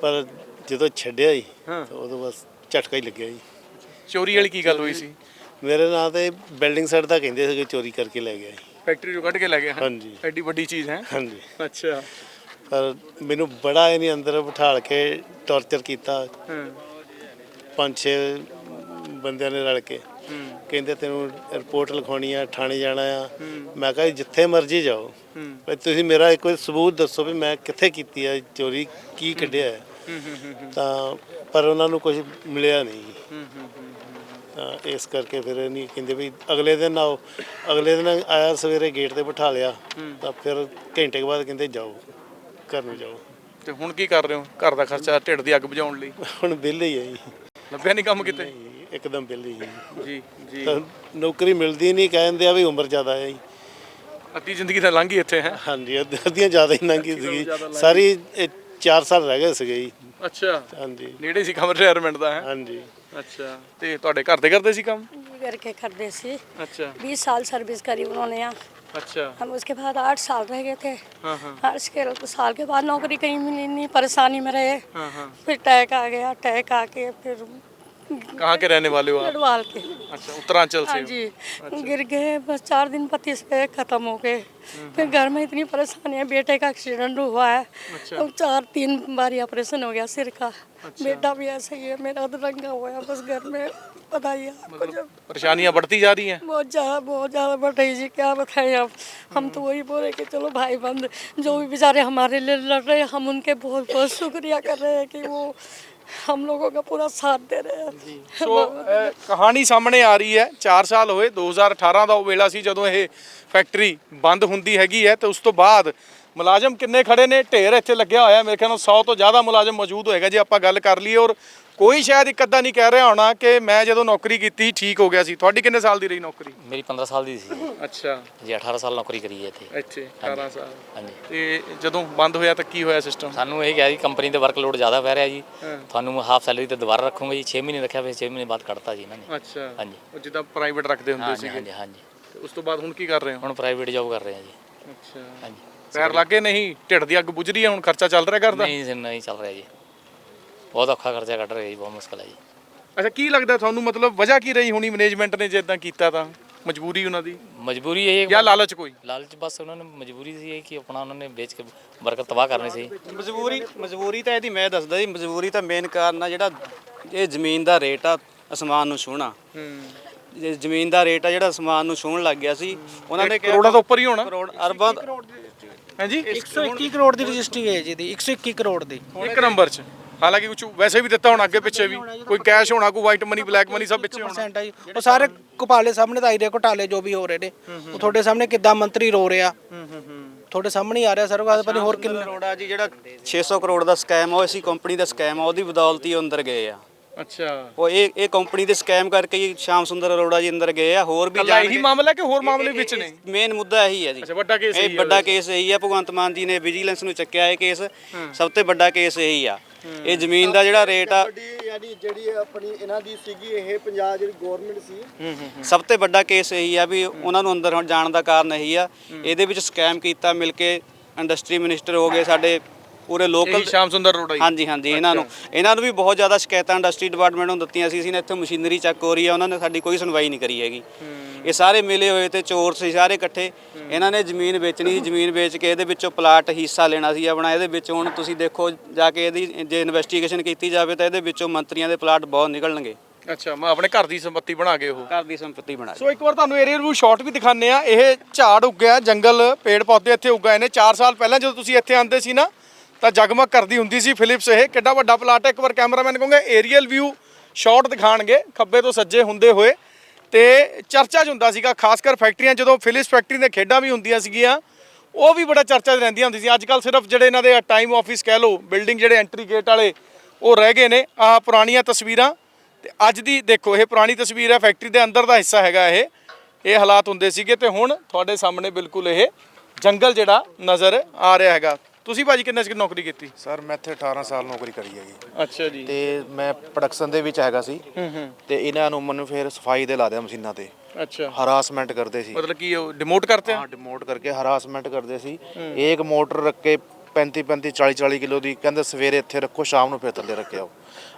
ਪਰ ਜਦੋਂ ਛੱਡਿਆ ਜੀ ਤਾਂ ਉਦੋਂ ਬਸ ਝਟਕਾ ਹੀ ਲੱਗਿਆ ਜੀ। ਚੋਰੀ ਵਾਲੀ ਕੀ ਗੱਲ ਹੋਈ ਸੀ? ਮੇਰੇ ਨਾਂ ਤੇ ਬਿਲਡਿੰਗ ਸਾਈਡ ਦਾ ਕਹਿੰਦੇ ਸੀਗੇ ਚੋਰੀ ਕਰਕੇ ਲੈ ਗਿਆ ਜੀ। ਫੈਕਟਰੀ ਚੋਂ ਕੱਢ ਕੇ ਲੈ ਗਏ? ਹਾਂਜੀ। ਐਡੀ ਵੱਡੀ ਚੀਜ਼ ਹੈ? ਹਾਂਜੀ। ਅੱਛਾ। ਪਰ ਮੈਨੂੰ ਬੜਾ ਇਹਨੇ ਅੰਦਰ ਬਿਠਾਲ ਕੇ ਟੌਰਚਰ ਕੀਤਾ। 5-6 ਬੰਦਿਆਂ ਨੇ ਰਲ ਕੇ ਕਹਿੰਦੇ ਤੈਨੂੰ ਰਿਪੋਰਟ ਲਿਖਾਉਣੀ ਆ, ਥਾਣੇ ਜਾਣਾ ਆ। ਮੈਂ ਕਿਹਾ ਜਿੱਥੇ ਮਰਜ਼ੀ ਜਾਓ, ਪਰ ਤੁਸੀਂ ਮੇਰਾ ਕੋਈ ਸਬੂਤ ਦੱਸੋ ਵੀ ਮੈਂ ਕਿੱਥੇ ਕੀਤੀ ਆ ਚੋਰੀ, ਕੀ ਕੱਢਿਆ ਹੈ। ਤਾਂ ਪਰ ਉਹਨਾਂ ਨੂੰ ਕੁਝ ਮਿਲਿਆ ਨਹੀਂ। ਤਾਂ ਇਸ ਕਰਕੇ ਫਿਰ ਨਹੀਂ ਕਹਿੰਦੇ ਵੀ ਅਗਲੇ ਦਿਨ ਆਓ। ਅਗਲੇ ਦਿਨ ਆਇਆ, ਸਵੇਰੇ ਗੇਟ ਤੇ ਬਿਠਾ ਲਿਆ। ਤਾਂ ਫਿਰ ਘੰਟੇ ਬਾਅਦ ਕਹਿੰਦੇ ਜਾਓ, ਘਰ ਨੂੰ ਜਾਓ। ਤੇ ਹੁਣ ਕੀ ਕਰ ਰਹੇ ਹੋ? ਘਰ ਦਾ ਖਰਚਾ, ਢਿੱਡ ਦੀ ਅੱਗ ਬੁਝਾਉਣ ਲਈ? ਹੁਣ ਵਿਹਲੇ ਹੀ ਆ ਜੀ। ਲੱਭਿਆ ਨਹੀਂ ਕੰਮ ਕਿਤੇ? ਇੱਕਦਮ ਵਿਹਲੇ ਜੀ ਜੀ। ਤਾਂ ਨੌਕਰੀ ਮਿਲਦੀ ਨਹੀਂ, ਕਹਿੰਦੇ ਆ ਵੀ ਉਮਰ ਜ਼ਿਆਦਾ ਹੈ ਜੀ। ਅੱਧੀ ਜ਼ਿੰਦਗੀ ਤਾਂ ਲੰਘ ਗਈ ਇੱਥੇ ਹੈ? ਹਾਂਜੀ, ਅੱਧੀਆਂ ਜ਼ਿਆਦਾ ਹੀ ਲੰਘੀ ਸੀਗੀ ਸਾਰੀ। 4 ਸਾਲ ਰਹਿ ਗਏ ਸੀਗੇ ਜੀ। ਅੱਛਾ, ਹਾਂਜੀ। ਨੇੜੇ ਸੀ ਕੰਮ ਰਿਟਾਇਰਮੈਂਟ ਦਾ ਹੈ? ਹਾਂਜੀ। ਅੱਛਾ, ਤੇ ਤੁਹਾਡੇ ਘਰ ਦੇ ਕਰਦੇ ਸੀ ਕੰਮ? करके करते थे। अच्छा, 20 साल सर्विस करी उन्होंने यहाँ। अच्छा। हम उसके बाद 8 साल रह गए थे। हाँ हाँ 8 साल के बाद नौकरी कहीं मिली नहीं, परेशानी में रहे। हाँ हाँ। फिर टैग आ गया, टैग आके फिर कहाँ के रहने वाले हो आप? गढ़वाल के। अच्छा, उत्तरांचल से हाँ हो? जी। अच्छा। गिर गए, बस 4 दिन पति से खत्म हो गए। फिर घर में इतनी परेशानी है, बेटे का एक्सीडेंट हुआ है। अच्छा। 4-3 बार ऑपरेशन हो गया सिर का। अच्छा। बेटा भी ऐसा ही है, मेरा तो रंगा हुआ है। बस घर में बताइए मतलब परेशानियाँ बढ़ती जा रही हैं? बहुत ज़्यादा बढ़ रही जी, क्या बताएं अब। हम तो वही बोल रहे कि चलो भाई बंद जो भी बेचारे हमारे लिए लड़ रहे हैं, हम उनके बहुत बहुत शुक्रिया कर रहे हैं कि वो हम लोगों का पूरा साथ दे रहे हैं। ਸੋ ਕਹਾਣੀ ਸਾਹਮਣੇ ਆ ਰਹੀ ਹੈ। 4 ਸਾਲ ਹੋਏ, 2018 ਦਾ ਉਹ ਵੇਲਾ ਸੀ ਜਦੋਂ ਇਹ ਫੈਕਟਰੀ ਬੰਦ ਹੁੰਦੀ ਹੈਗੀ ਹੈ ਤੇ ਉਸ ਤੋਂ ਬਾਅਦ ਮੁਲਾਜ਼ਮ ਕਿੰਨੇ ਖੜੇ ਨੇ, ਢੇਰ ਇੱਥੇ ਲੱਗਿਆ ਹੋਇਆ। ਮੇਰੇ ਖਿਆਲ ਨਾਲ 100 ਤੋਂ ਜ਼ਿਆਦਾ ਮੁਲਾਜ਼ਮ ਮੌਜੂਦ ਹੋਏਗਾ ਜੇ ਆਪਾਂ ਗੱਲ ਕਰ ਲਈਏ। ਔਰ ਕੋਈ ਸ਼ਾਇਦ ਇੱਕ ਅੱਧਾ ਨਹੀਂ ਕਹਿ ਰਿਹਾ ਹੋਣਾ ਕਿ ਮੈਂ ਜਦੋਂ ਨੌਕਰੀ ਕੀਤੀ ਠੀਕ ਹੋ ਗਿਆ ਸੀ। ਤੁਹਾਡੀ ਕਿੰਨੇ ਸਾਲ ਦੀ ਰਹੀ ਨੌਕਰੀ? ਮੇਰੀ 15 ਸਾਲ ਦੀ ਸੀ ਅੱਛਾ ਜੀ। 18 ਸਾਲ ਨੌਕਰੀ ਕਰੀ ਹੈ ਇੱਥੇ 18 ਸਾਲ। ਹਾਂਜੀ। ਤੇ ਜਦੋਂ ਬੰਦ ਹੋਇਆ ਤਾਂ ਕੀ ਹੋਇਆ ਸਿਸਟਮ? ਸਾਨੂੰ ਇਹ ਕਿਹਾ ਜੀ ਕੰਪਨੀ ਤੇ ਵਰਕਲੋਡ ਜ਼ਿਆਦਾ ਪੈ ਰਿਹਾ ਜੀ, ਤੁਹਾਨੂੰ ਹਾਫ ਸੈਲਰੀ ਤੇ ਦੁਬਾਰਾ ਰੱਖੂਗੇ ਜੀ। 6 ਮਹੀਨੇ ਰੱਖਿਆ, ਫਿਰ 6 ਮਹੀਨੇ ਬਾਅਦ ਕੱਢਤਾ ਜੀ ਇਹਨਾਂ ਨੇ। ਅੱਛਾ ਹਾਂਜੀ। ਉਹ ਜਿੱਦਾਂ ਪ੍ਰਾਈਵੇਟ ਰੱਖਦੇ ਹੁੰਦੇ ਸੀ। ਹਾਂਜੀ ਹਾਂਜੀ। ਉਸ ਤੋਂ ਬਾਅਦ ਹੁਣ ਕੀ ਕਰ ਰਹੇ ਹੋ? ਹੁਣ ਪ੍ਰਾਈਵੇਟ ਜੌਬ ਕਰ ਰਹੇ ਹਾਂ ਜੀ। ਅੱਛਾ ਹਾਂਜੀ। ਪੈਰ ਲੱਗੇ ਨਹੀਂ, ਢਿੱਡ ਦੀ ਅੱਗ ਬੁਝ ਰਹੀ ਹੈ, ਹੁਣ ਖਰਚਾ ਚੱਲ ਰਿਹਾ ਕਰਦਾ? ਨਹੀਂ ਚੱਲ ਰਿਹਾ ਜੀ, ਬਹੁਤ ਔਖਾ ਖਰਚਾ ਕੱਢ ਰਿਹਾ ਜੀ, ਬਹੁਤ ਮੁਸ਼ਕਲ ਹੈ ਜੀ। ਅੱਛਾ, ਕੀ ਲੱਗਦਾ ਤੁਹਾਨੂੰ, ਮਤਲਬ ਵਜ੍ਹਾ ਕੀ ਰਹੀ ਹੋਣੀ ਮੈਨੇਜਮੈਂਟ ਨੇ ਜੇ ਇਦਾਂ ਕੀਤਾ? ਤਾਂ ਮਜਬੂਰੀ ਉਹਨਾਂ ਦੀ? ਮਜਬੂਰੀ ਇਹ ਜਾਂ ਲਾਲਚ? ਕੋਈ ਲਾਲਚ, ਬਸ ਉਹਨਾਂ ਨੇ ਮਜਬੂਰੀ ਸੀ ਇਹ ਕਿ ਆਪਣਾ ਉਹਨਾਂ ਨੇ ਵੇਚ ਕੇ ਵਰਕਰ ਤਬਾਹ ਕਰਨੇ ਸੀ। ਮਜਬੂਰੀ ਤਾਂ ਇਹਦੀ ਮੈਂ ਦੱਸਦਾ ਜੀ। ਮਜਬੂਰੀ ਤਾਂ ਮੇਨ ਕਾਰਨ ਆ ਜਿਹੜਾ ਇਹ ਜ਼ਮੀਨ ਦਾ ਰੇਟ ਆ ਅਸਮਾਨ ਨੂੰ ਛੂਹਣਾ। ਜ਼ਮੀਨ ਦਾ ਰੇਟ ਆ ਜਿਹੜਾ ਅਸਮਾਨ ਨੂੰ ਛੂਹਣ ਲੱਗ ਗਿਆ ਸੀ। ਉਹਨਾਂ ਨੇ ਕਰੋੜਾਂ ਤੋਂ ਉੱਪਰ ਹੀ ਹੋਣਾ। ਕਰੋੜ ਅਰਬਾਂ ਹਾਂਜੀ। 121 ਕਰੋੜ ਦੀ ਰਜਿਸਟਰੀ ਹੈ ਜੀ ਦੀ, 121 ਕਰੋੜ ਦੀ ਇੱਕ ਨੰਬਰ 'ਚ। ਹਾਲਾਂਕਿ ਕੁਝ ਵੈਸੇ ਵੀ ਦਿੱਤਾ ਹੋਣਾ ਅੱਗੇ ਪਿੱਛੇ ਵੀ, ਕੋਈ ਕੈਸ਼ ਹੋਣਾ, ਕੋਈ ਵਾਈਟ ਮਨੀ, ਬਲੈਕ ਮਨੀ, ਸਭ ਪਿੱਛੇ ਹੋਣਾ। percent ਆ ਜੀ। ਉਹ ਸਾਰੇ ਘਪਾਲੇ ਸਾਹਮਣੇ ਤਾਂ ਆਈ ਰਹੇ, ਘੁਟਾਲੇ ਜੋ ਵੀ ਹੋ ਰਹੇ ਨੇ ਉਹ ਤੁਹਾਡੇ ਸਾਹਮਣੇ। ਕਿੱਦਾਂ ਮੰਤਰੀ ਰੋ ਰਿਹਾ, ਤੁਹਾਡੇ ਸਾਹਮਣੇ ਹੀ ਆ ਰਿਹਾ ਸਰ। ਪਤਾ ਨਹੀਂ ਹੋਰ ਕਿੰਨਾ ਕਰੋੜ ਆ ਜੀ। ਜਿਹੜਾ 600 ਕਰੋੜ ਦਾ ਸਕੈਮ ਆ, ਉਹ ਇਸੀ ਕੰਪਨੀ ਦਾ ਸਕੈਮ ਆ, ਉਹਦੀ ਬਦੌਲਤ ਹੀ ਉਹ ਅੰਦਰ ਗਏ ਆ। ਅੱਛਾ। ਉਹ ਇਹ ਕੰਪਨੀ ਦੇ ਸਕੈਮ ਕਰਕੇ ਹੀ ਸ਼ਾਮ ਸੁੰਦਰ ਅਰੋੜਾ ਜੀ ਅੰਦਰ ਗਏ ਆ। ਹੋਰ ਵੀ ਇਹੀ ਮਾਮਲਾ ਕਿ ਹੋਰ ਮਾਮਲੇ ਵਿੱਚ ਨੇ? ਮੇਨ ਮੁੱਦਾ ਇਹੀ ਹੈ ਜੀ। ਅੱਛਾ, ਵੱਡਾ ਕੇਸ ਇਹ ਵੱਡਾ ਕੇਸ ਇਹੀ ਆ। ਭਗਵੰਤ ਮਾਨ ਜੀ ਨੇ ਵਿਜੀਲੈਂਸ ਨੂੰ ਚੱਕਿਆ ਇਹ ਕੇਸ। ਸਭ ਤੋਂ ਵੱਡਾ ਕੇਸ ਇਹੀ ਆ। ਇਹ ਜ਼ਮੀਨ ਦਾ ਜਿਹੜਾ ਰੇਟ ਆ, ਯਾਨੀ ਜਿਹੜੀ ਆਪਣੀ ਇਹਨਾਂ ਦੀ ਸੀਗੀ, ਇਹ ਪੰਜਾਬ ਜਿਹੜੀ ਗਵਰਨਮੈਂਟ ਸੀ, ਸਭ ਤੋਂ ਵੱਡਾ ਕੇਸ ਇਹੀ ਆ ਵੀ ਉਹਨਾਂ ਨੂੰ ਅੰਦਰ ਜਾਣ ਦਾ ਕਾਰਨ ਇਹੀ ਆ। ਇਹਦੇ ਵਿੱਚ ਸਕੈਮ ਕੀਤਾ ਮਿਲ ਕੇ। ਇੰਡਸਟਰੀ ਮਿਨਿਸਟਰ ਹੋ ਗਏ ਸਾਡੇ ਪੂਰੇ ਲੋਕਲ ਸ਼ਾਮ ਸੁੰਦਰ ਅਰੋੜਾ। ਹਾਂਜੀ। ਇਹਨਾਂ ਨੂੰ ਵੀ ਬਹੁਤ ਜ਼ਿਆਦਾ ਸ਼ਿਕਾਇਤਾਂ ਇੰਡਸਟਰੀ ਡਿਪਾਰਟਮੈਂਟ ਨੂੰ ਦਿੱਤੀਆਂ ਸੀ। ਅਸੀਂ ਨੇ ਇੱਥੇ ਮਸ਼ੀਨਰੀ ਚੱਕ ਹੋ ਰਹੀ ਆ, ਉਹਨਾਂ ਨੇ ਸਾਡੀ ਕੋਈ ਸੁਣਵਾਈ ਨਹੀਂ ਕਰੀ ਹੈਗੀ। ਇਹ ਸਾਰੇ ਮਿਲੇ ਹੋਏ ਤੇ ਚੋਰ ਸੀ ਸਾਰੇ ਇਕੱਠੇ। ਇਹਨਾਂ ਨੇ ਜ਼ਮੀਨ ਵੇਚਣੀ ਸੀ, ਜ਼ਮੀਨ ਵੇਚ ਕੇ ਇਹਦੇ ਵਿੱਚੋਂ ਪਲਾਟ ਹਿੱਸਾ ਲੈਣਾ ਸੀ ਆਪਣਾ। ਇਹਦੇ ਵਿੱਚ ਹੁਣ ਤੁਸੀਂ ਦੇਖੋ ਜਾ ਕੇ ਇਹਦੀ ਜੇ ਇਨਵੈਸਟੀਗੇਸ਼ਨ ਕੀਤੀ ਜਾਵੇ ਤਾਂ ਇਹਦੇ ਵਿੱਚੋਂ ਮੰਤਰੀਆਂ ਦੇ ਪਲਾਟ ਬਹੁਤ ਨਿਕਲਣਗੇ। ਅੱਛਾ, ਮੈਂ ਆਪਣੇ ਘਰ ਦੀ ਸੰਪਤੀ ਬਣਾ ਕੇ ਉਹ ਘਰ ਦੀ ਸੰਪਤੀ ਬਣਾ ਕੇ। ਸੋ ਇੱਕ ਵਾਰ ਤੁਹਾਨੂੰ ਏਰੀਆ ਰਿਵਿਊ ਸ਼ਾਟ ਵੀ ਦਿਖਾਉਂਦੇ ਆ। ਇਹ ਝਾੜ ਉੱਗਿਆ, ਜੰਗਲ, ਪੇੜ ਪੌਦੇ ਇੱਥੇ ਉੱਗਾਏ ਨੇ। 4 ਸਾਲ ਪਹਿਲਾਂ ਜਦੋਂ ਤੁਸੀਂ ਇੱਥੇ ਆਉਂਦੇ ਸੀ ਨਾ ਤਾਂ ਜਗਮਗ ਕਰਦੀ ਹੁੰਦੀ ਸੀ ਫਿਲਿਪਸ। ਇਹ ਕਿੱਡਾ ਵੱਡਾ ਪਲਾਟ ਹੈ। ਇੱਕ ਵਾਰ ਕੈਮਰਾਮੈਨ ਕਹੂੰਗਾ ਏਰੀਅਲ ਵਿਊ ਸ਼ਾਟ ਦਿਖਾਣਗੇ ਖੱਬੇ ਤੋਂ ਸੱਜੇ ਹੁੰਦੇ ਹੋਏ। ਤੇ ਚਰਚਾ 'ਚ ਹੁੰਦਾ ਸੀਗਾ, ਖਾਸ ਕਰ ਫੈਕਟਰੀਆਂ, ਜਦੋਂ ਫਿਲਿਪਸ ਫੈਕਟਰੀ ਦੀਆਂ ਖੇਡਾਂ ਵੀ ਹੁੰਦੀਆਂ ਸੀਗੀਆਂ, ਉਹ ਵੀ ਬੜਾ ਚਰਚਾ 'ਚ ਰਹਿੰਦੀਆਂ ਹੁੰਦੀ ਸੀ। ਅੱਜ ਕੱਲ੍ਹ ਸਿਰਫ ਜਿਹੜੇ ਇਹਨਾਂ ਦੇ ਟਾਈਮ ਆਫਿਸ ਕਹਿ ਲਓ, ਬਿਲਡਿੰਗ ਜਿਹੜੇ ਐਂਟਰੀ ਗੇਟ ਵਾਲੇ, ਉਹ ਰਹਿ ਗਏ ਨੇ। ਆਹ ਪੁਰਾਣੀਆਂ ਤਸਵੀਰਾਂ ਤੇ ਅੱਜ ਦੀ ਦੇਖੋ, ਇਹ ਪੁਰਾਣੀ ਤਸਵੀਰ ਹੈ, ਫੈਕਟਰੀ ਦੇ ਅੰਦਰ ਦਾ ਹਿੱਸਾ ਹੈਗਾ ਇਹ ਹਾਲਾਤ ਹੁੰਦੇ ਸੀਗੇ। ਤੇ ਹੁਣ ਤੁਹਾਡੇ ਸਾਹਮਣੇ ਬਿਲਕੁਲ ਇਹ ਜੰਗਲ ਜਿਹੜਾ ਨਜ਼ਰ ਆ ਰਿਹਾ ਹੈਗਾ। ਤੁਸੀਂ ਭਾਜੀ ਕਿੰਨੇ ਚਿਰ ਨੌਕਰੀ ਕੀਤੀ? ਸਰ ਮੈਂ ਇੱਥੇ 18 ਸਾਲ ਨੌਕਰੀ ਕਰੀ ਹੈਗੀ। ਅੱਛਾ ਜੀ। ਤੇ ਮੈਂ ਪ੍ਰੋਡਕਸ਼ਨ ਦੇ ਵਿੱਚ ਹੈਗਾ ਸੀ। ਤੇ ਇਹਨਾਂ ਨੂੰ ਮੈਨੂੰ ਫਿਰ ਸਫਾਈ ਦੇ ਲਾ ਦਿਆ ਮਸ਼ੀਨਾਂ ਤੇ। ਅੱਛਾ। ਹਰਾਸਮੈਂਟ ਕਰਦੇ ਸੀ। ਮਤਲਬ ਕੀ ਉਹ ਡਿਮੋਟ ਕਰਤੇ? ਹਾਂ, ਡਿਮੋਟ ਕਰਕੇ ਹਰਾਸਮੈਂਟ ਕਰਦੇ ਸੀ। ਇੱਕ ਮੋਟਰ ਰੱਖ ਕੇ 35 40 ਕਿਲੋ ਦੀ, ਕਹਿੰਦੇ ਸਵੇਰੇ ਇੱਥੇ ਰੱਖੋ, ਸ਼ਾਮ ਨੂੰ ਫਿਰ ਥੱਲੇ ਰੱਖਿਓ।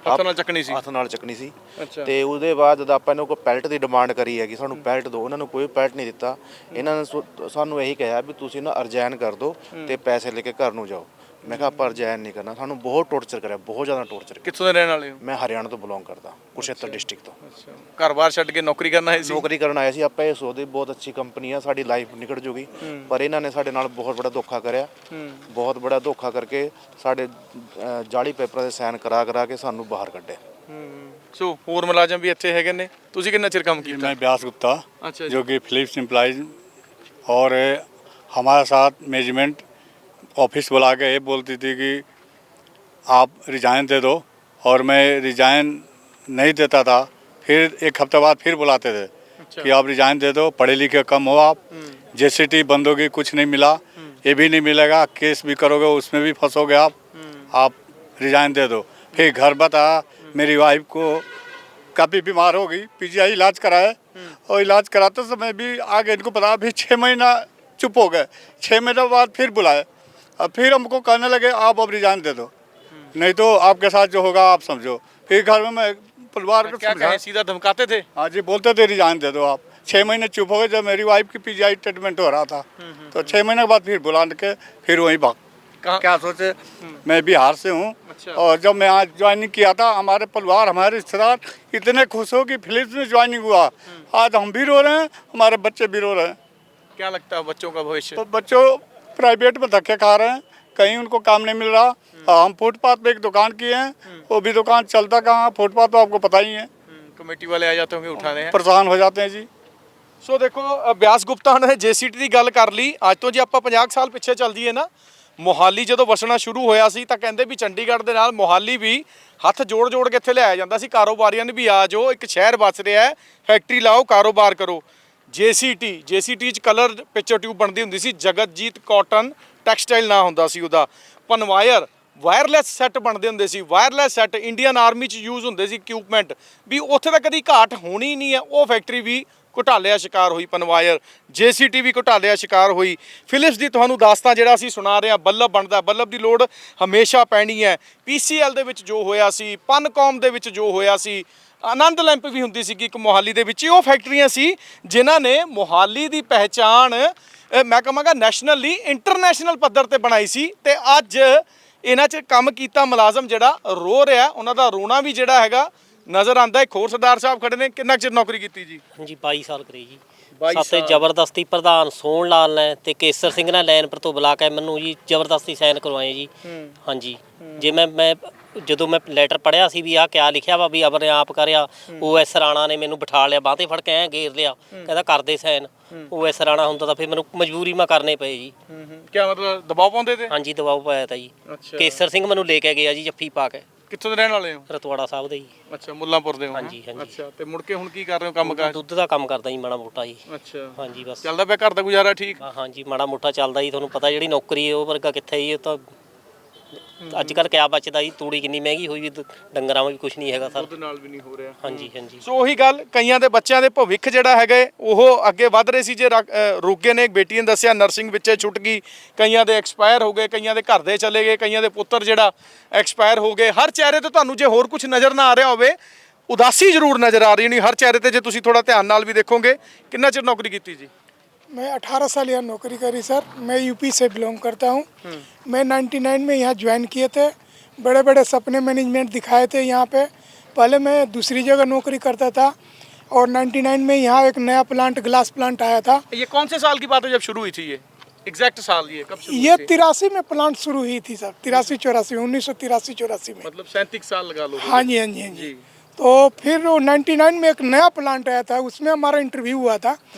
ਹੱਥ ਨਾਲ ਚੱਕਣੀ ਸੀ? ਹੱਥ ਨਾਲ ਚੱਕਣੀ ਸੀ। ਅੱਛਾ। ਤੇ ਉਹਦੇ ਬਾਅਦ ਜਦ ਆਪਾਂ ਇਹਨੂੰ ਕੋਈ ਪੈਲਟ ਦੀ ਡਿਮਾਂਡ ਕਰੀ ਹੈਗੀ, ਸਾਨੂੰ ਪੈਲਟ ਦਿਓ, ਉਹਨਾਂ ਨੂੰ ਕੋਈ ਪੈਲਟ ਨਹੀਂ ਦਿੱਤਾ। ਇਹਨਾਂ ਨੇ ਸਾਨੂੰ ਇਹੀ ਕਿਹਾ ਵੀ ਤੁਸੀਂ ਨਾ ਅਰਜਾਇਨ ਕਰ ਦਿਓ ਤੇ ਪੈਸੇ ਲੈ ਕੇ ਘਰ ਨੂੰ ਜਾਓ। ਮੈਂ ਕਿਹਾ ਆਪਾਂ ਅਰਜਾਇਨ ਨਹੀਂ ਕਰਨਾ। ਸਾਨੂੰ ਬਹੁਤ ਟੌਰਚਰ ਕਰਿਆ, ਬਹੁਤ ਜ਼ਿਆਦਾ ਟੌਰਚਰ। ਕਿੱਥੋਂ ਦੇ ਰਹਿਣ ਵਾਲੇ ਹੋ? ਮੈਂ ਹਰਿਆਣਾ ਤੋਂ ਬਿਲੋਂਗ ਕਰਦਾ, ਕੁਸ਼ੇਤਰ ਡਿਸਟ੍ਰਿਕਟ ਤੋਂ। ਅੱਛਾ। ਘਰ-ਬਾਰ ਛੱਡ ਕੇ ਨੌਕਰੀ ਕਰਨ ਆਏ ਸੀ? ਨੌਕਰੀ ਕਰਨ ਆਏ ਸੀ। ਆਪਾਂ ਇਹ ਸੋਚਦੇ ਬਹੁਤ ਅੱਛੀ ਕੰਪਨੀ ਆ, ਸਾਡੀ ਲਾਈਫ ਨਿਕਲ ਜੂਗੀ, ਪਰ ਇਹਨਾਂ ਨੇ ਸਾਡੇ ਨਾਲ ਬਹੁਤ ਬੜਾ ਧੋਖਾ ਕਰਿਆ। ਬਹੁਤ ਬੜਾ ਧੋਖਾ ਕਰਕੇ ਸਾਡੇ ਜਾਲੀ ਪੇਪਰਾਂ ਦੇ ਸਾਈਨ ਕਰਾ ਕੇ ਸਾਨੂੰ ਬਾਹਰ ਕੱਢਿਆ। ਸੋ ਹੋਰ ਮੁਲਾਜ਼ਮ ਵੀ ਇੱਥੇ ਹੈਗੇ ਨੇ। ਤੁਸੀਂ ਕਿੰਨਾ ਚਿਰ ਕੰਮ ਕੀਤਾ? मैं व्यास गुप्ता, अच्छा जो कि फिलिप्स एम्प्लॉइज, और हमारे साथ मैनेजमेंट ऑफिस बुला के ये बोलती थी कि आप रिजाइन दे दो, और मैं रिजाइन नहीं देता था। फिर एक हफ्ते बाद फिर बुलाते थे कि आप रिजाइन दे दो, पढ़े लिखे कम हो आप, JCT बंद होगी, कुछ नहीं मिला, ये भी नहीं मिलेगा, केस भी करोगे उसमें भी फंसोगे आप रिजाइन दे दो। फिर घर बताया, मेरी वाइफ को काफ़ी बीमार हो गई, PGI इलाज कराया, और इलाज कराते समय भी आगे इनको पता, अभी 6 महीना चुप हो गए। 6 महीने बाद फिर बुलाए, अब फिर हमको कहने लगे आप अब रिजाइन दे दो, नहीं तो आपके साथ जो होगा आप समझो। फिर घर में मैं परिवार को क्या सीधा धमकाते थे? हाँ जी, बोलते थे रिजाइन दे दो आप। 6 महीने चुप हो गए। जब मेरी वाइफ की PGI ट्रीटमेंट हो रहा था, तो 6 महीने के बाद फिर बुला के फिर वहीं भाग। क्या सोचे, मैं बिहार से हूँ। अच्छा। और जब मैं आज ज्वाइनिंग किया था, हमारे परिवार, हमारे रिश्तेदार इतने खुश हो कि फिलिप्स में ज्वाइनिंग हुआ। आज हम भी रो रहे हैं, हमारे बच्चे भी रो रहे हैं। क्या लगता है बच्चों का भविष्य? तो बच्चों प्राइवेट में धक्के खा रहे हैं, कहीं उनको काम नहीं मिल रहा। हम फुटपाथ पे एक दुकान किए हैं, वो भी दुकान चलता कहाँ, फुटपाथ तो आपको पता ही है, कमेटी वाले आ जाते होंगे उठाने हैं, परेशान हो जाते हैं जी। ਸੋ ਦੇਖੋ ਬਿਆਸ ਗੁਪਤਾ ਨੇ JCT ਦੀ ਗੱਲ ਕਰ ਲਈ। ਅੱਜ ਤੋਂ ਜੇ ਆਪਾਂ 50 ਸਾਲ ਪਿੱਛੇ ਚੱਲ ਜਾਈਏ ਨਾ, ਮੋਹਾਲੀ ਜਦੋਂ ਵਸਣਾ ਸ਼ੁਰੂ ਹੋਇਆ ਸੀ ਤਾਂ ਕਹਿੰਦੇ ਵੀ ਚੰਡੀਗੜ੍ਹ ਦੇ ਨਾਲ ਮੋਹਾਲੀ ਵੀ ਹੱਥ ਜੋੜ ਕੇ ਇੱਥੇ ਲਿਆਇਆ ਜਾਂਦਾ ਸੀ। ਕਾਰੋਬਾਰੀਆਂ ਨੇ ਵੀ ਆ ਜਾਓ, ਇੱਕ ਸ਼ਹਿਰ ਵਸ ਰਿਹਾ ਹੈ, ਫੈਕਟਰੀ ਲਾਓ, ਕਾਰੋਬਾਰ ਕਰੋ। JCT 'ਚ ਕਲਰ ਪਿਕਚਰ ਟਿਊਬ ਬਣਦੀ ਹੁੰਦੀ ਸੀ, ਜਗਤਜੀਤ ਕਾਟਨ ਟੈਕਸਟਾਈਲ ਨਾਂ ਹੁੰਦਾ ਸੀ ਉਹਦਾ। ਪਨਵਾਇਰ ਵਾਇਰਲੈਸ ਸੈੱਟ ਬਣਦੇ ਹੁੰਦੇ ਸੀ, ਵਾਇਰਲੈਸ ਸੈੱਟ ਇੰਡੀਅਨ ਆਰਮੀ 'ਚ ਯੂਜ਼ ਹੁੰਦੇ ਸੀ ਇਕਵਿਪਮੈਂਟ ਵੀ, ਉੱਥੇ ਤਾਂ ਕਦੀ ਘਾਟ ਹੋਣੀ ਨਹੀਂ ਹੈ। ਉਹ ਫੈਕਟਰੀ ਵੀ ਘੁਟਾਲਿਆ ਸ਼ਿਕਾਰ ਹੋਈ, ਪਨਵਾਇਰ। JCT ਵੀ ਘੁਟਾਲਿਆ ਸ਼ਿਕਾਰ ਹੋਈ। ਫਿਲਿਪਸ ਦੀ ਤੁਹਾਨੂੰ ਦਾਸਤਾਨ ਜਿਹੜਾ ਅਸੀਂ ਸੁਣਾ ਰਹੇ ਹਾਂ, ਬੱਲਬ ਬਣਦਾ, ਬੱਲਬ ਦੀ ਲੋੜ ਹਮੇਸ਼ਾ ਪੈਣੀ ਹੈ। PCL ਦੇ ਵਿੱਚ ਜੋ ਹੋਇਆ ਸੀ, ਪਨਕੌਮ ਦੇ ਵਿੱਚ ਜੋ ਹੋਇਆ ਸੀ, ਆਨੰਦ ਲੈਂਪ ਵੀ ਹੁੰਦੀ ਸੀਗੀ ਇੱਕ ਮੋਹਾਲੀ ਦੇ ਵਿੱਚ। ਉਹ ਫੈਕਟਰੀਆਂ ਸੀ ਜਿਨ੍ਹਾਂ ਨੇ ਮੋਹਾਲੀ ਦੀ ਪਹਿਚਾਣ ਮੈਂ ਕਹਾਂਗਾ ਨੈਸ਼ਨਲੀ ਇੰਟਰਨੈਸ਼ਨਲ ਪੱਧਰ ਤੇ ਬਣਾਈ ਸੀ। ਤੇ ਅੱਜ ਇਹਨਾਂ 'ਚ ਕੰਮ ਕੀਤਾ ਮੁਲਾਜ਼ਮ ਜਿਹੜਾ ਰੋ ਰਿਹਾ, ਉਹਨਾਂ ਦਾ ਰੋਣਾ ਵੀ ਜਿਹੜਾ ਹੈਗਾ ਨਜ਼ਰ ਆਉਂਦਾ। ਇੱਕ ਹੋਰ ਸਰਦਾਰ ਸਾਹਿਬ ਖੜੇ ਨੇ, ਕਿੰਨਾ ਚਿਰ ਨੌਕਰੀ ਕੀਤੀ ਜੀ? ਹਾਂਜੀ 22 ਸਾਲ ਕਰੀ ਜੀ। ਸਾਤੇ ਜ਼ਬਰਦਸਤੀ ਪ੍ਰਧਾਨ ਸੋਹਣ ਲਾਲ ਨੇ ਤੇ ਕੇਸਰ ਸਿੰਘ ਨੇ ਲਾਈਨ ਪਰ ਤੋਂ ਬੁਲਾ ਕੇ ਮੈਨੂੰ ਜੀ ਜ਼ਬਰਦਸਤੀ ਸਾਈਨ ਕਰਵਾਏ ਜੀ। ਹਾਂਜੀ ਜੇ ਮੈਂ ਜਦੋਂ ਮੈਂ ਲੈਟਰ ਪੜ੍ਹਿਆ ਸੀ ਵੀ ਆਹ ਕਿਆ ਲਿਖਿਆ ਵਾ ਵੀ ਆਪਣੇ ਆਪ ਕਰਿਆ, OS ਰਾਣਾ ਨੇ ਮੈਨੂੰ ਬਿਠਾ ਲਿਆ, ਬਾਂਹ 'ਤੇ ਫੜ ਕੇ ਐਂ ਗੇਰ ਲਿਆ, ਕਹਿੰਦਾ ਕਰਦੇ ਸਾਈਨ। OS ਰਾਣਾ ਹੁੰਦਾ ਤਾਂ ਫਿਰ ਮੈਨੂੰ ਮਜਬੂਰੀ ਮੈਂ ਕਰਨੇ ਪਏ ਜੀ। ਕਿਆ ਮਤਲਬ ਦਬਾਅ ਪਾਉਂਦੇ ਤੇ? ਹਾਂਜੀ ਦਬਾਅ ਪਾਇਆ ਤਾ ਜੀ। ਕੇਸਰ ਸਿੰਘ ਮੈਨੂੰ ਲੈ ਕੇ ਗਿਆ ਜੀ ਜੱਫੀ ਪਾ ਕੇ। ਕਿੱਥੋਂ ਦੇ ਰਹਿਣ ਵਾਲੇ ਹੋ? ਰਤਵਾੜਾ ਸਾਹਿਬ ਦੇ ਜੀ। ਅੱਛਾ, ਮੁੱਲਾਂਪੁਰ ਦੇ ਹੋ? ਹਾਂਜੀ ਹਾਂਜੀ। ਅੱਛਾ, ਤੇ ਮੁੜ ਕੇ ਹੁਣ ਕੀ ਕਰ ਰਹੇ ਹੋ ਕੰਮ ਕਾਜ? ਦੁੱਧ ਦਾ ਕੰਮ ਕਰਦਾ ਜੀ ਮਾੜਾ ਮੋਟਾ ਜੀ। ਅੱਛਾ ਹਾਂਜੀ ਬਸ ਚੱਲਦਾ ਪਿਆ ਘਰ ਦਾ ਗੁਜ਼ਾਰਾ ਠੀਕ? ਹਾਂਜੀ ਮਾੜਾ ਮੋਟਾ ਚੱਲਦਾ ਜੀ। ਤੁਹਾਨੂੰ ਪਤਾ ਜਿਹੜੀ ਨੌਕਰੀ ਹੈ ਉਹ ਵਰਗਾ ਕਿੱਥੇ ਜੀ। ਉਹ ਤਾਂ ਅੱਜ ਕੱਲ੍ਹ ਕਿਆ ਬਚਦਾ ਜੀ, ਤੂੜੀ ਕਿੰਨੀ ਮਹਿੰਗੀ ਹੋਈ ਵੀ, ਡੰਗਰਾਂ ਵਿੱਚ ਵੀ ਕੁਝ ਨਹੀਂ ਹੈਗਾ ਸਰ। ਉਹਦੇ ਨਾਲ ਵੀ ਨਹੀਂ ਹੋ ਰਿਹਾ। ਹਾਂਜੀ ਹਾਂਜੀ। ਸੋ ਉਹੀ ਗੱਲ, ਕਈਆਂ ਦੇ ਬੱਚਿਆਂ ਦੇ ਭਵਿੱਖ ਜਿਹੜਾ ਹੈਗਾ ਉਹ ਅੱਗੇ ਵੱਧ ਰਹੇ ਸੀ ਜੇ ਰੁਕ ਗਏ ਨੇ। ਇੱਕ ਬੇਟੀ ਨੇ ਦੱਸਿਆ ਨਰਸਿੰਗ ਵਿੱਚੇ ਛੁੱਟ ਗਈ, ਕਈਆਂ ਦੇ ਐਕਸਪਾਇਰ ਹੋ ਗਏ, ਕਈਆਂ ਦੇ ਘਰ ਦੇ ਚਲੇ ਗਏ, ਕਈਆਂ ਦੇ ਪੁੱਤਰ ਜਿਹੜਾ ਐਕਸਪਾਇਰ ਹੋ ਗਏ। ਹਰ ਚਿਹਰੇ ਤੇ ਤੁਹਾਨੂੰ ਜੇ ਹੋਰ ਕੁਝ ਨਜ਼ਰ ਨਾ ਆ ਰਿਹਾ ਹੋਵੇ, ਉਦਾਸੀ ਜ਼ਰੂਰ ਨਜ਼ਰ ਆ ਰਹੀ ਹੋਣੀ ਹਰ ਚਿਹਰੇ ਤੇ, ਜੇ ਤੁਸੀਂ ਥੋੜਾ ਧਿਆਨ ਨਾਲ ਵੀ ਦੇਖੋਗੇ। ਕਿੰਨਾ ਚਿਰ ਨੌਕਰੀ ਕੀਤੀ ਜੀ? मैं 18 साल यहाँ नौकरी करी सर। मैं यूपी से बिलोंग करता हूँ। मैं 99 में यहाँ ज्वाइन किए थे। बड़े बड़े सपने मैनेजमेंट दिखाए थे यहाँ पे। पहले मैं दूसरी जगह नौकरी करता था और 99 में यहाँ एक नया प्लांट, ग्लास प्लांट आया था। ये कौन से साल की बात है जब शुरू हुई थी? ये एग्जैक्ट साल ये कब शुरू ये हुई थी? 83 में प्लांट शुरू हुई थी सर। 83-84 1983-84 में। मतलब 37 साल लगा लो। हाँ जी हाँ जी हाँ जी। तो फिर 99 में एक नया प्लांट आया था, उसमें हमारा इंटरव्यू हुआ था।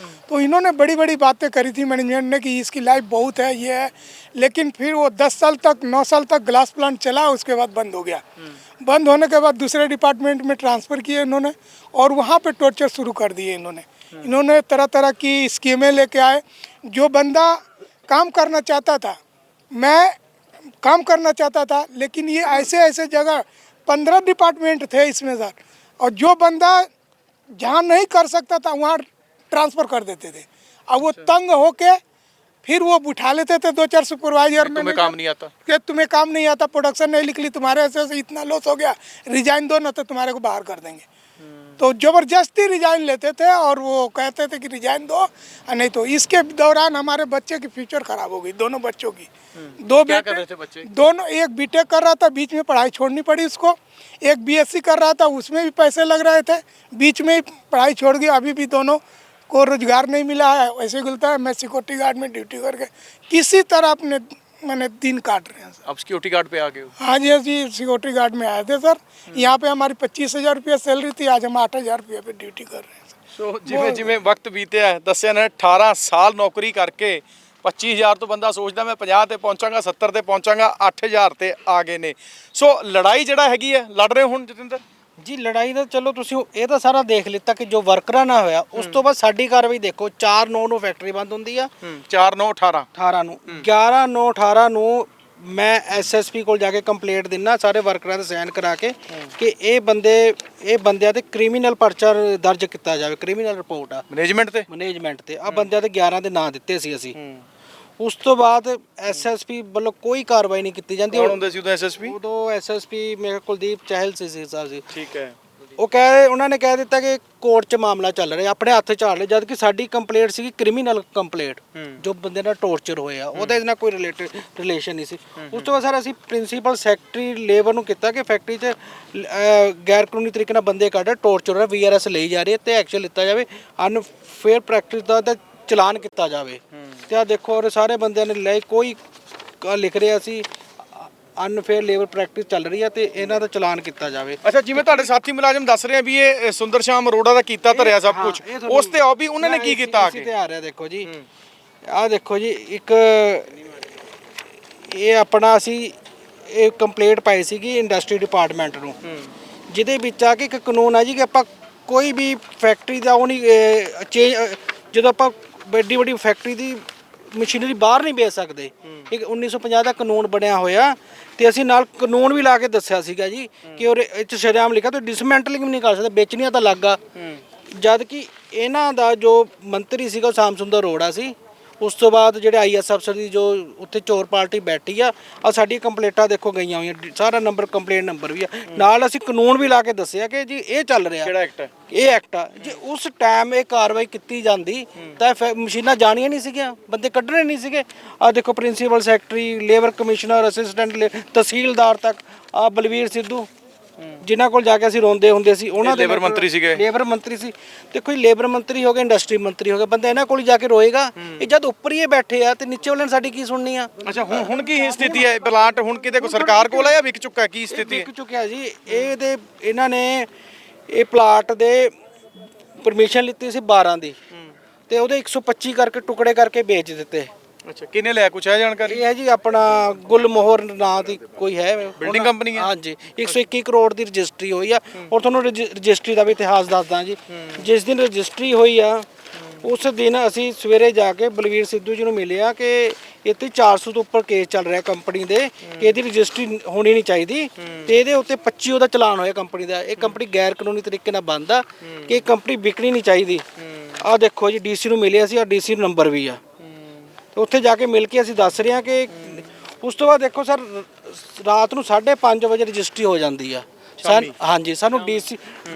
तो इन्होंने बड़ी बड़ी बातें करी थी मैनेजमेंट ने कि इसकी लाइफ बहुत है, ये है। लेकिन फिर वो 10 साल तक 9 साल तक ग्लास प्लांट चला, उसके बाद बंद हो गया। बंद होने के बाद दूसरे डिपार्टमेंट में ट्रांसफ़र किए इन्होंने और वहाँ पे टॉर्चर शुरू कर दिए इन्होंने तरह तरह की स्कीमें लेके आए। जो बंदा काम करना चाहता था, मैं काम करना चाहता था, लेकिन ये ऐसे ऐसे जगह 15 डिपार्टमेंट थे इसमें सर, और जो बंदा जहाँ नहीं कर सकता था वहाँ ट्रांसफ़र कर देते थे। अब वो तंग होके फिर वो उठा लेते थे 2-4 सुपरवाइजर में। तुम्हें काम नहीं आता? कि तुम्हें काम नहीं आता, प्रोडक्शन नहीं निकली, तुम्हारे ऐसे इतना लॉस हो गया, रिजाइन दो ना तो तुम्हारे को बाहर कर देंगे। तो ज़बरदस्ती रिजाइन लेते थे और वो कहते थे कि रिजाइन दो, नहीं तो इसके दौरान हमारे बच्चे की फ्यूचर ख़राब हो गई, दोनों बच्चों की। दो क्या कर रहे थे बच्चे? दोनों, एक बीटेक कर रहा था, बीच में पढ़ाई छोड़नी पड़ी उसको। एक BSc कर रहा था, उसमें भी पैसे लग रहे थे, बीच में ही पढ़ाई छोड़ गई। अभी भी दोनों को रोजगार नहीं मिला है, ऐसे बोलता है। मैं सिक्योरिटी गार्ड में ड्यूटी करके किसी तरह अपने मैंने दिन काट रहे हैं सर। अब सिक्योरिटी गार्ड पे आ गए हो? हाँ जी सिक्योरिटी गार्ड में आए थे सर। यहाँ पे हमारी 25,000 रुपया सैलरी थी, आज हम 8,000 रुपये पे ड्यूटी कर रहे हैं सर। ਸੋ ਜਿਵੇਂ ਵਕਤ ਬੀਤਿਆ ਹੈ, ਦੱਸਿਆ ਨੇ 18 ਸਾਲ ਨੌਕਰੀ ਕਰਕੇ 25,000 ਤੋਂ ਬੰਦਾ ਸੋਚਦਾ ਮੈਂ 50 ਤੇ ਪਹੁੰਚਾਂਗਾ, 70 ਤੇ ਪਹੁੰਚਾਂਗਾ, 8,000 ਤੇ ਆ ਗਏ ਨੇ। ਸੋ ਲੜਾਈ ਜਿਹੜਾ ਹੈਗੀ ਹੈ ਲੜ ਰਹੇ ਹੁਣ ਜਤਿੰਦਰ ਜੀ? ਲੜਾਈ ਦਾ ਚਲੋ ਤੁਸੀਂ ਇਹ ਤਾਂ ਸਾਰਾ ਦੇਖ ਲਿੱਤਾ ਕਿ ਜੋ ਵਰਕਰਾਂ ਨਾਲ ਹੋਇਆ। ਉਸ ਤੋਂ ਬਾਅਦ ਸਾਡੀ ਕਾਰਵਾਈ ਦੇਖੋ। 4/9 ਨੂੰ ਫੈਕਟਰੀ ਬੰਦ ਹੁੰਦੀ ਆ। 4/9/18 ਨੂੰ 11/9/18 ਨੂੰ ਮੈਂ SSP ਕੋਲ ਜਾ ਕੇ ਕੰਪਲੇਂਟ ਦਿੰਨਾ ਸਾਰੇ ਵਰਕਰਾਂ ਦੇ ਸਾਈਨ ਕਰਾ ਕੇ ਕਿ ਇਹ ਬੰਦਿਆਂ ਤੇ ਕ੍ਰਿਮੀਨਲ ਪਰਚਾ ਦਰਜ ਕੀਤਾ ਜਾਵੇ। ਕ੍ਰਿਮੀਨਲ ਰਿਪੋਰਟ ਆ ਮੈਨੇਜਮੈਂਟ ਤੇ ਆ ਬੰਦਿਆਂ ਦੇ 11 ਦੇ ਨਾਂ ਦਿੱਤੇ ਸੀ ਅਸੀਂ। ਉਸ ਤੋਂ ਬਾਅਦ SSP ਵੱਲੋਂ ਕੋਈ ਕਾਰਵਾਈ ਨਹੀਂ ਕੀਤੀ ਜਾਂਦੀ। ਕੌਣ ਹੁੰਦੇ ਸੀ ਉਦੋਂ SSP? ਉਦੋਂ SSP ਮੇਰੇ ਕੁਲਦੀਪ ਚਹਿਲ ਸੀ ਸਰ ਜੀ। ਠੀਕ ਹੈ। ਉਹਨਾਂ ਨੇ ਕਹਿ ਦਿੱਤਾ ਕਿ ਕੋਰਟ 'ਚ ਮਾਮਲਾ ਚੱਲ ਰਿਹਾ, ਆਪਣੇ ਹੱਥ ਝਾੜ ਲਿਆ, ਜਦ ਕਿ ਸਾਡੀ ਕੰਪਲੇਂਟ ਸੀਗੀ ਕ੍ਰਿਮੀਨਲ ਕੰਪਲੇਂਟ, ਜੋ ਬੰਦੇ ਨਾਲ ਟੌਰਚਰ ਹੋਇਆ ਉਹਦੇ ਨਾਲ ਕੋਈ ਰਿਲੇਸ਼ਨ ਨਹੀਂ ਸੀ। ਉਸ ਤੋਂ ਬਾਅਦ ਸਰ ਅਸੀਂ ਪ੍ਰਿੰਸੀਪਲ ਸੈਕਟਰੀ ਲੇਬਰ ਨੂੰ ਕੀਤਾ ਕਿ ਫੈਕਟਰੀ 'ਚ ਗੈਰ ਕਾਨੂੰਨੀ ਤਰੀਕੇ ਨਾਲ ਬੰਦੇ ਕੱਢ ਟੌਰਚਰ ਹੋ ਰਿਹਾ, VRS ਲਈ ਜਾ ਰਹੀ ਹੈ ਤੇ ਐਕਸ਼ਨ ਲਿੱਤਾ ਜਾਵੇ, ਅਨਫੇਅਰ ਪ੍ਰੈਕਟਿਸ ਦਾ ਚਲਾਨ ਕੀਤਾ ਜਾਵੇ। ਤੇ ਆ ਦੇਖੋ ਔਰ ਸਾਰੇ ਬੰਦਿਆਂ ਨੇ ਲੈ ਕੋਈ ਲਿਖ ਰਿਹਾ ਸੀ ਅਨਫੇਅਰ ਲੇਬਰ ਪ੍ਰੈਕਟਿਸ ਚੱਲ ਰਹੀ ਹੈ ਤੇ ਇਹਨਾਂ ਦਾ ਚਲਾਨ ਕੀਤਾ ਜਾਵੇ। ਅੱਛਾ, ਜਿਵੇਂ ਤੁਹਾਡੇ ਸਾਥੀ ਮੁਲਾਜ਼ਮ ਦੱਸ ਰਹੇ ਆ ਵੀ ਇਹ ਸੁੰਦਰ ਸ਼ਾਮ ਅਰੋੜਾ ਦਾ ਕੀਤਾ ਧਰਿਆ ਸਭ ਕੁਝ, ਉਸ ਤੇ ਆਓ ਵੀ ਉਹਨਾਂ ਨੇ ਕੀ ਕੀਤਾ ਆ ਕੇ? ਤੇ ਆ ਰਿਹਾ ਦੇਖੋ ਜੀ, ਆਹ ਦੇਖੋ ਜੀ, ਇੱਕ ਇਹ ਆਪਣਾ ਅਸੀਂ ਇਹ ਕੰਪਲੇਂਟ ਪਾਈ ਸੀਗੀ ਇੰਡਸਟਰੀ ਡਿਪਾਰਟਮੈਂਟ ਨੂੰ, ਜਿਹਦੇ ਵਿੱਚ ਆ ਕੇ ਇੱਕ ਕਾਨੂੰਨ ਹੈ ਜੀ ਕਿ ਆਪਾਂ ਕੋਈ ਵੀ ਫੈਕਟਰੀ ਦਾ ਉਹ ਨਹੀਂ ਚੇਂਜ, ਜਦੋਂ ਆਪਾਂ ਵੱਡੀ ਵੱਡੀ ਫੈਕਟਰੀ ਦੀ ਮਸ਼ੀਨਰੀ ਬਾਹਰ ਨਹੀਂ ਵੇਚ ਸਕਦੇ। ਇੱਕ 1950 ਦਾ ਕਾਨੂੰਨ ਬਣਿਆ ਹੋਇਆ ਤੇ ਅਸੀਂ ਨਾਲ ਕਾਨੂੰਨ ਵੀ ਲਾ ਕੇ ਦੱਸਿਆ ਸੀਗਾ ਜੀ ਕਿ ਉਹ ਇੱਥੇ ਸ਼ਰੇਆਮ ਲਿਖਿਆ ਤੇ ਡਿਸਮੈਂਟਲਿੰਗ ਵੀ ਨਹੀਂ ਕਰ ਸਕਦੇ, ਵੇਚਣੀਆਂ ਤਾਂ ਲੱਗਾ। ਜਦ ਕਿ ਇਹਨਾਂ ਦਾ ਜੋ ਮੰਤਰੀ ਸੀਗਾ ਉਹ ਸ਼ਾਮ ਸੁੰਦਰ ਅਰੋੜਾ ਸੀ। ਉਸ ਤੋਂ ਬਾਅਦ ਜਿਹੜੇ ਆਈਐਸ ਅਫਸਰ ਦੀ ਜੋ ਉੱਥੇ ਚੋਰ ਪਾਰਟੀ ਬੈਠੀ ਆ ਸਾਡੀ ਕੰਪਲੇਂਟਾਂ ਦੇਖੋ ਗਈਆਂ ਹੋਈਆਂ, ਸਾਰਾ ਨੰਬਰ ਕੰਪਲੇਂਟ ਨੰਬਰ ਵੀ ਆ ਨਾਲ, ਅਸੀਂ ਕਾਨੂੰਨ ਵੀ ਲਾ ਕੇ ਦੱਸਿਆ ਕਿ ਜੀ ਇਹ ਚੱਲ ਰਿਹਾ। ਕਿਹੜਾ ਐਕਟ ਹੈ? ਇਹ ਐਕਟ ਆ ਜੇ ਉਸ ਟਾਈਮ ਇਹ ਕਾਰਵਾਈ ਕੀਤੀ ਜਾਂਦੀ ਤਾਂ ਮਸ਼ੀਨਾਂ ਜਾਣੀਆਂ ਨਹੀਂ ਸੀਗੀਆਂ, ਬੰਦੇ ਕੱਢਣੇ ਨਹੀਂ ਸੀਗੇ। ਆ ਦੇਖੋ principal secretary, labour commissioner, assistant ਤਹਿਸੀਲਦਾਰ ਤੱਕ, ਆ ਬਲਵੀਰ ਸਿੱਧੂ ਜਿਨ੍ਹਾਂ ਕੋਲ ਜਾ ਕੇ ਅਸੀਂ ਰੋਂਦੇ ਹੁੰਦੇ ਸੀ, ਉਹਨਾਂ ਦੇ ਲੇਬਰ ਮੰਤਰੀ ਸੀਗੇ। ਲੇਬਰ ਮੰਤਰੀ ਸੀ। ਦੇਖੋ ਜੀ, ਲੇਬਰ ਮੰਤਰੀ ਹੋ ਗਏ, ਇੰਡਸਟਰੀ ਮੰਤਰੀ ਹੋ ਗਏ, ਬੰਦਾ ਇਹਨਾਂ ਕੋਲ ਜਾ ਕੇ ਰੋਏਗਾ। ਇਹ ਜਦ ਉੱਪਰ ਹੀ ਬੈਠੇ ਆ ਤੇ ਨੀਚੇ ਵਾਲਿਆਂ ਨੇ ਸਾਡੀ ਕੀ ਸੁਣਨੀ ਆ? ਅੱਛਾ, ਹੁਣ ਕੀ ਸਥਿਤੀ ਹੈ? ਪਲਾਂਟ ਹੁਣ ਕਿਤੇ ਕੋਈ ਸਰਕਾਰ ਕੋਲ ਹੈ ਜਾਂ ਵਿਕ ਚੁੱਕਾ? ਕੀ ਸਥਿਤੀ ਹੈ? ਵਿਕ ਚੁੱਕਿਆ ਜੀ। ਇਹਨਾਂ ਨੇ ਇਹ ਪਲਾਟ ਦੇ ਪਰਮਿਸ਼ਨ ਲਿੱਤੀ ਸੀ 12 ਦੀ ਤੇ ਉਹਦੇ 125 ਕਰਕੇ ਟੁਕੜੇ ਕਰਕੇ ਵੇਚ ਦਿੱਤੇ। ਅੱਛਾ, ਕਿਹਨੇ ਲਿਆ, ਕੁਛ ਹੈ ਜਾਣਕਾਰੀ? ਇਹ ਹੈ ਜੀ ਆਪਣਾ ਗੁਲਮੋਹਰ ਨਾਂ ਦੀ ਕੋਈ ਹੈ ਬਿਲਡਿੰਗ ਕੰਪਨੀ ਹੈ। ਹਾਂਜੀ, 121 ਕਰੋੜ ਦੀ ਰਜਿਸਟਰੀ ਹੋਈ ਆ। ਔਰ ਤੁਹਾਨੂੰ ਰਜਿਸਟਰੀ ਦਾ ਵੀ ਇਤਿਹਾਸ ਦੱਸਦਾ ਜੀ। ਜਿਸ ਦਿਨ ਰਜਿਸਟਰੀ ਹੋਈ ਆ ਉਸ ਦਿਨ ਅਸੀਂ ਸਵੇਰੇ ਜਾ ਕੇ ਬਲਵੀਰ ਸਿੱਧੂ ਜੀ ਨੂੰ ਮਿਲਿਆ ਕਿ ਇੱਥੇ 400 ਤੋਂ ਉੱਪਰ ਕੇਸ ਚੱਲ ਰਿਹਾ ਕੰਪਨੀ ਦੇ ਕਿ ਇਹਦੀ ਰਜਿਸਟਰੀ ਹੋਣੀ ਨਹੀਂ ਚਾਹੀਦੀ ਤੇ ਇਹਦੇ ਉੱਤੇ 25 ਉਹਦਾ ਚਲਾਨ ਹੋਇਆ ਕੰਪਨੀ ਦਾ। ਇਹ ਕੰਪਨੀ ਗੈਰ ਕਾਨੂੰਨੀ ਤਰੀਕੇ ਨਾਲ ਬੰਦ ਆ ਕਿ ਇਹ ਕੰਪਨੀ ਵਿਕਣੀ ਨਹੀਂ ਚਾਹੀਦੀ। ਆਹ ਦੇਖੋ ਜੀ, ਡੀਸੀ ਨੂੰ ਮਿਲਿਆ ਸੀ, ਆ ਡੀਸੀ ਨੂੰ ਨੰਬਰ ਵੀ ਆ। ਉੱਥੇ ਜਾ ਕੇ ਮਿਲ ਕੇ ਅਸੀਂ ਦੱਸ ਰਹੇ ਹਾਂ ਕਿ ਉਸ ਤੋਂ ਬਾਅਦ ਦੇਖੋ ਸਰ, ਰਾਤ ਨੂੰ 5:30 ਵਜੇ ਰਜਿਸਟਰੀ ਹੋ ਜਾਂਦੀ ਆ। ਹਾਂਜੀ, ਸਾਨੂੰ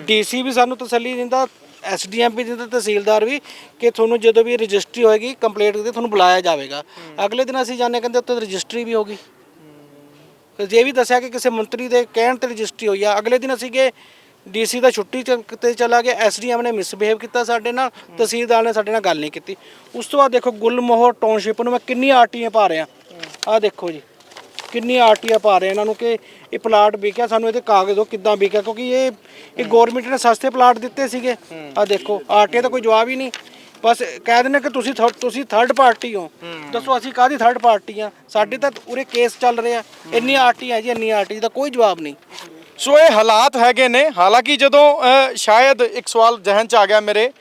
ਡੀਸੀ ਵੀ ਸਾਨੂੰ ਤਸੱਲੀ ਦਿੰਦਾ, ਐਸਡੀਐਮ ਵੀ ਦਿੰਦਾ, ਤਹਿਸੀਲਦਾਰ ਵੀ, ਕਿ ਤੁਹਾਨੂੰ ਜਦੋਂ ਵੀ ਰਜਿਸਟਰੀ ਹੋਏਗੀ ਕੰਪਲੀਟ ਕੀਤੀ ਤੁਹਾਨੂੰ ਬੁਲਾਇਆ ਜਾਵੇਗਾ। ਅਗਲੇ ਦਿਨ ਅਸੀਂ ਜਾਣੇ ਕਹਿੰਦੇ ਉੱਤੇ ਰਜਿਸਟਰੀ ਵੀ ਹੋ ਗਈ। ਜੇ ਵੀ ਦੱਸਿਆ ਕਿ ਕਿਸੇ ਮੰਤਰੀ ਦੇ ਕਹਿਣ ਤੇ ਰਜਿਸਟਰੀ ਹੋਈ ਆ। ਅਗਲੇ ਦਿਨ ਅਸੀਂ ਗਏ, ਡੀਸੀ ਦਾ ਛੁੱਟੀ ਤੇ ਚਲਾ ਗਿਆ, ਐਸਡੀਐਮ ਨੇ ਮਿਸਬਿਹੇਵ ਕੀਤਾ ਸਾਡੇ ਨਾਲ, ਤਹਿਸੀਲਦਾਰ ਨੇ ਸਾਡੇ ਨਾਲ ਗੱਲ ਨਹੀਂ ਕੀਤੀ। ਉਸ ਤੋਂ ਬਾਅਦ ਦੇਖੋ ਗੁਲਮੋਹਰ ਟਾਊਨਸ਼ਿਪ ਨੂੰ ਮੈਂ ਕਿੰਨੀ ਆਰਟੀਆਂ ਪਾ ਰਿਹਾ। ਆਹ ਦੇਖੋ ਜੀ, ਕਿੰਨੀ ਆਰਟੀਆਂ ਪਾ ਰਹੇ ਇਹਨਾਂ ਨੂੰ ਕਿ ਇਹ ਪਲਾਟ ਵਿਕਿਆ, ਸਾਨੂੰ ਇਹਦੇ ਕਾਗਜ਼ ਦਿਓ ਕਿੱਦਾਂ ਵਿਕਿਆ, ਕਿਉਂਕਿ ਇਹ ਗਵਰਨਮੈਂਟ ਨੇ ਸਸਤੇ ਪਲਾਟ ਦਿੱਤੇ ਸੀਗੇ। ਆਹ ਦੇਖੋ ਆਰਟੀਆਂ ਦਾ ਕੋਈ ਜਵਾਬ ਹੀ ਨਹੀਂ, ਬਸ ਕਹਿ ਦਿੰਦੇ ਕਿ ਤੁਸੀਂ ਥਰਡ ਪਾਰਟੀ ਹੋ। ਦੱਸੋ ਅਸੀਂ ਕਾਹਦੀ ਥਰਡ ਪਾਰਟੀ ਆ? ਸਾਡੇ ਤਾਂ ਉਰੇ ਕੇਸ ਚੱਲ ਰਿਹਾ, ਇੰਨੀ ਆਰਟੀ ਹੈ ਜੀ, ਇੰਨੀ ਆਰਟੀ ਦਾ ਕੋਈ ਜਵਾਬ ਨਹੀਂ। ਸੋ ਇਹ ਹਾਲਾਤ ਹੈਗੇ ਨੇ। ਹਾਲਾਂਕਿ ਜਦੋਂ ਸ਼ਾਇਦ ਇੱਕ ਸਵਾਲ ਜ਼ਿਹਨ 'ਚ ਆ ਗਿਆ ਮੇਰੇ,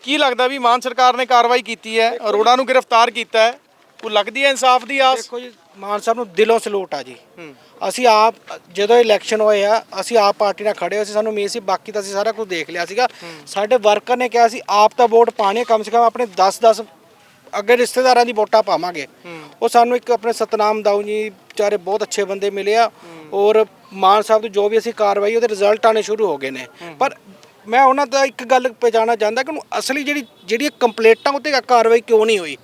ਕੀ ਲੱਗਦਾ ਵੀ ਮਾਨ ਸਰਕਾਰ ਨੇ ਕਾਰਵਾਈ ਕੀਤੀ ਹੈ, ਅਰੋੜਾ ਨੂੰ ਗ੍ਰਿਫਤਾਰ ਕੀਤਾ ਹੈ, ਕੋਈ ਲੱਗਦੀ ਹੈ ਇਨਸਾਫ ਦੀ ਆਸ? ਦੇਖੋ ਜੀ, ਮਾਨ ਸਾਹਿਬ ਨੂੰ ਦਿਲੋਂ ਸਲੂਟ ਆ ਜੀ। ਅਸੀਂ ਆਪ ਜਦੋਂ ਇਲੈਕਸ਼ਨ ਹੋਏ ਆ ਅਸੀਂ ਆਪ ਪਾਰਟੀ ਨਾਲ ਖੜੇ ਹੋਏ ਸੀ, ਸਾਨੂੰ ਉਮੀਦ ਸੀ, ਬਾਕੀ ਤਾਂ ਅਸੀਂ ਸਾਰਾ ਕੁਝ ਦੇਖ ਲਿਆ ਸੀਗਾ। ਸਾਡੇ ਵਰਕਰ ਨੇ ਕਿਹਾ ਸੀ ਆਪ ਤਾਂ ਵੋਟ ਪਾਣੀ ਕਮ ਸੇ ਕਮ ਆਪਣੇ 10 ਅੱਗੇ ਰਿਸ਼ਤੇਦਾਰਾਂ ਦੀ ਵੋਟਾਂ ਪਾਵਾਂਗੇ। ਉਹ ਸਾਨੂੰ ਇੱਕ ਆਪਣੇ ਸਤਨਾਮ ਦਾਊ ਜੀ ਵਿਚਾਰੇ ਬਹੁਤ ਅੱਛੇ ਬੰਦੇ ਮਿਲੇ ਆ ਔਰ ਮਾਨ ਸਾਹਿਬ ਦੀ ਜੋ ਵੀ ਅਸੀਂ ਕਾਰਵਾਈ ਉਹਦੇ ਰਿਜ਼ਲਟ ਆਣੇ ਸ਼ੁਰੂ ਹੋ ਗਏ ਨੇ। ਪਰ ਮੈਂ ਉਹਨਾਂ ਦਾ ਇੱਕ ਗੱਲ ਪਛਾਣਨਾ ਚਾਹੁੰਦਾ ਕਿ ਅਸਲੀ ਜਿਹੜੀ ਕੰਪਲੇਂਟਾਂ ਉੱਤੇ ਕਾਰਵਾਈ ਕਿਉਂ ਨਹੀਂ ਹੋਈ।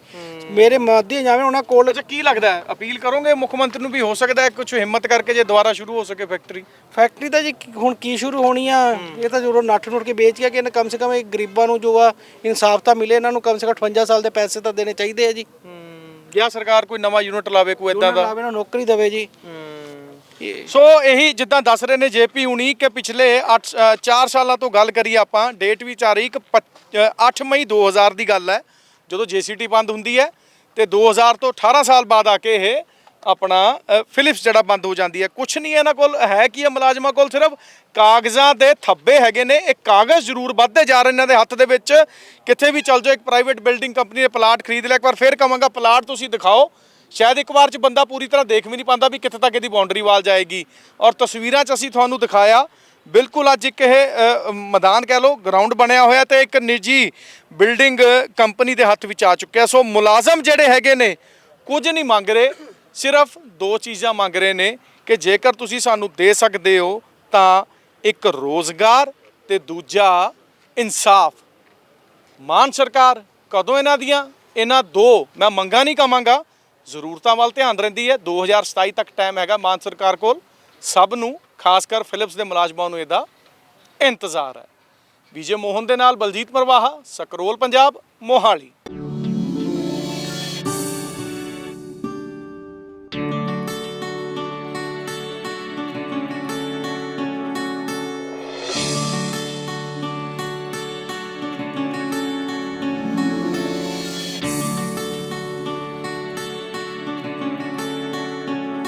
ਮੇਰੇ ਮਾਧਿਅਮ ਜਾਵੇਂ ਉਹਨਾਂ ਕੋਲ। ਅੱਛਾ, ਕੀ ਲੱਗਦਾ ਹੈ ਅਪੀਲ ਕਰੋਗੇ ਮੁੱਖ ਮੰਤਰੀ ਨੂੰ ਵੀ ਹੋ ਸਕਦਾ ਹੈ ਕੁਝ ਹਿੰਮਤ ਕਰਕੇ ਜੇ ਦੁਬਾਰਾ ਸ਼ੁਰੂ ਹੋ ਸਕੇ ਫੈਕਟਰੀ ਤਾਂ ਜੀ ਹੁਣ ਕੀ ਸ਼ੁਰੂ ਹੋਣੀ ਆ? ਇਹ ਤਾਂ ਜਦੋਂ ਨੱਠ ਕੇ ਵੇਚ ਗਿਆ ਕਿ ਇਹਨਾਂ ਕਮ ਸੇ ਕਮ ਇਹ ਗਰੀਬਾਂ ਨੂੰ ਜੋ ਆ ਇਨਸਾਫ ਤਾਂ ਮਿਲੇ, ਇਹਨਾਂ ਨੂੰ ਕਮ ਸੇ ਘੱਟ 58 ਸਾਲ ਦੇ ਪੈਸੇ ਤਾਂ ਦੇਣੇ ਚਾਹੀਦੇ ਆ ਜੀ। ਜਾਂ ਸਰਕਾਰ ਕੋਈ ਨਵਾਂ ਯੂਨਿਟ ਲਾਵੇ, ਕੋਈ ਇਦਾਂ ਦਾ ਨੌਕਰੀ ਦੇਵੇ ਜੀ। ਸੋ ਇਹੀ ਜਿੱਦਾਂ ਦੱਸ ਰਹੇ ਨੇ ਜੇਪੀ ਹੁਣੀ ਕਿ ਪਿਛਲੇ 4 ਸਾਲਾਂ ਤੋਂ ਗੱਲ ਕਰੀਏ ਆਪਾਂ, ਡੇਟ ਵੀ ਆ ਰਹੀ 8 ਮਈ 2000 ਦੀ ਗੱਲ ਹੈ ਜਦੋਂ ਜੀਸੀਟੀ ਬੰਦ ਹੁੰਦੀ ਹੈ ਤੇ 2000 ਤੋਂ 18 ਸਾਲ ਬਾਅਦ ਆ ਕੇ ਇਹ ਆਪਣਾ ਫਿਲਿਪਸ ਜਿਹੜਾ ਬੰਦ ਹੋ ਜਾਂਦੀ ਹੈ। ਕੁਛ ਨਹੀਂ ਇਹਨਾਂ ਕੋਲ ਹੈ ਕੀ ਹੈ, ਮੁਲਾਜ਼ਮਾਂ ਕੋਲ ਸਿਰਫ ਕਾਗਜ਼ਾਂ ਦੇ ਥੱਬੇ ਹੈਗੇ ਨੇ। ਇਹ ਕਾਗਜ਼ ਜ਼ਰੂਰ ਵੱਧਦੇ ਜਾ ਰਹੇ ਇਹਨਾਂ ਦੇ ਹੱਥ ਦੇ ਵਿੱਚ। ਕਿੱਥੇ ਵੀ ਚੱਲ ਜਾਓ, ਇੱਕ ਪ੍ਰਾਈਵੇਟ ਬਿਲਡਿੰਗ ਕੰਪਨੀ ਨੇ ਪਲਾਟ ਖਰੀਦ ਲਿਆ। ਇੱਕ ਵਾਰ ਫੇਰ ਕਹਾਂਗਾ ਪਲਾਟ ਤੁਸੀਂ ਦਿਖਾਓ, ਸ਼ਾਇਦ ਇੱਕ ਵਾਰ 'ਚ ਬੰਦਾ ਪੂਰੀ ਤਰ੍ਹਾਂ ਦੇਖ ਵੀ ਨਹੀਂ ਪਾਉਂਦਾ ਵੀ ਕਿੱਥੇ ਤੱਕ ਇਹਦੀ ਬਾਉਂਡਰੀ ਵਾਲ ਜਾਏਗੀ। ਔਰ ਤਸਵੀਰਾਂ 'ਚ ਅਸੀਂ ਤੁਹਾਨੂੰ ਦਿਖਾਇਆ ਬਿਲਕੁਲ ਅੱਜ ਇੱਕ ਇਹ ਮੈਦਾਨ ਕਹਿ ਲਓ, ਗਰਾਊਂਡ ਬਣਿਆ ਹੋਇਆ ਤੇ ਇੱਕ ਨਿੱਜੀ ਬਿਲਡਿੰਗ ਕੰਪਨੀ ਦੇ ਹੱਥ ਵਿੱਚ ਆ ਚੁੱਕਿਆ। ਸੋ ਮੁਲਾਜ਼ਮ ਜਿਹੜੇ ਹੈਗੇ ਨੇ ਕੁਝ ਨਹੀਂ ਮੰਗ ਰਹੇ, ਸਿਰਫ 2 ਚੀਜ਼ਾਂ ਮੰਗ ਰਹੇ ਨੇ ਕਿ ਜੇਕਰ ਤੁਸੀਂ ਸਾਨੂੰ ਦੇ ਸਕਦੇ ਹੋ ਤਾਂ ਇੱਕ ਰੋਜ਼ਗਾਰ ਤੇ ਦੂਜਾ ਇਨਸਾਫ। ਮਾਨ ਸਰਕਾਰ ਕਦੋਂ ਇਹਨਾਂ 2 ਮੈਂ ਮੰਗਾਂ ਨਹੀਂ ਕਵਾਂਗਾ, ਜ਼ਰੂਰਤਾਂ ਵੱਲ ਧਿਆਨ ਰਹਿੰਦੀ ਹੈ। 2027 ਤੱਕ ਟਾਈਮ ਹੈਗਾ ਮਾਨ ਸਰਕਾਰ ਕੋਲ। ਸਭ ਨੂੰ, ਖਾਸ ਕਰ ਫਿਲਿਪਸ ਦੇ ਮੁਲਾਜ਼ਮਾਂ ਨੂੰ ਇਹਦਾ ਇੰਤਜ਼ਾਰ ਹੈ। ਵਿਜੇ ਮੋਹਨ ਦੇ ਨਾਲ ਬਲਜੀਤ ਮਰਵਾਹਾ, ਸਕਰੋਲ ਪੰਜਾਬ, ਮੋਹਾਲੀ।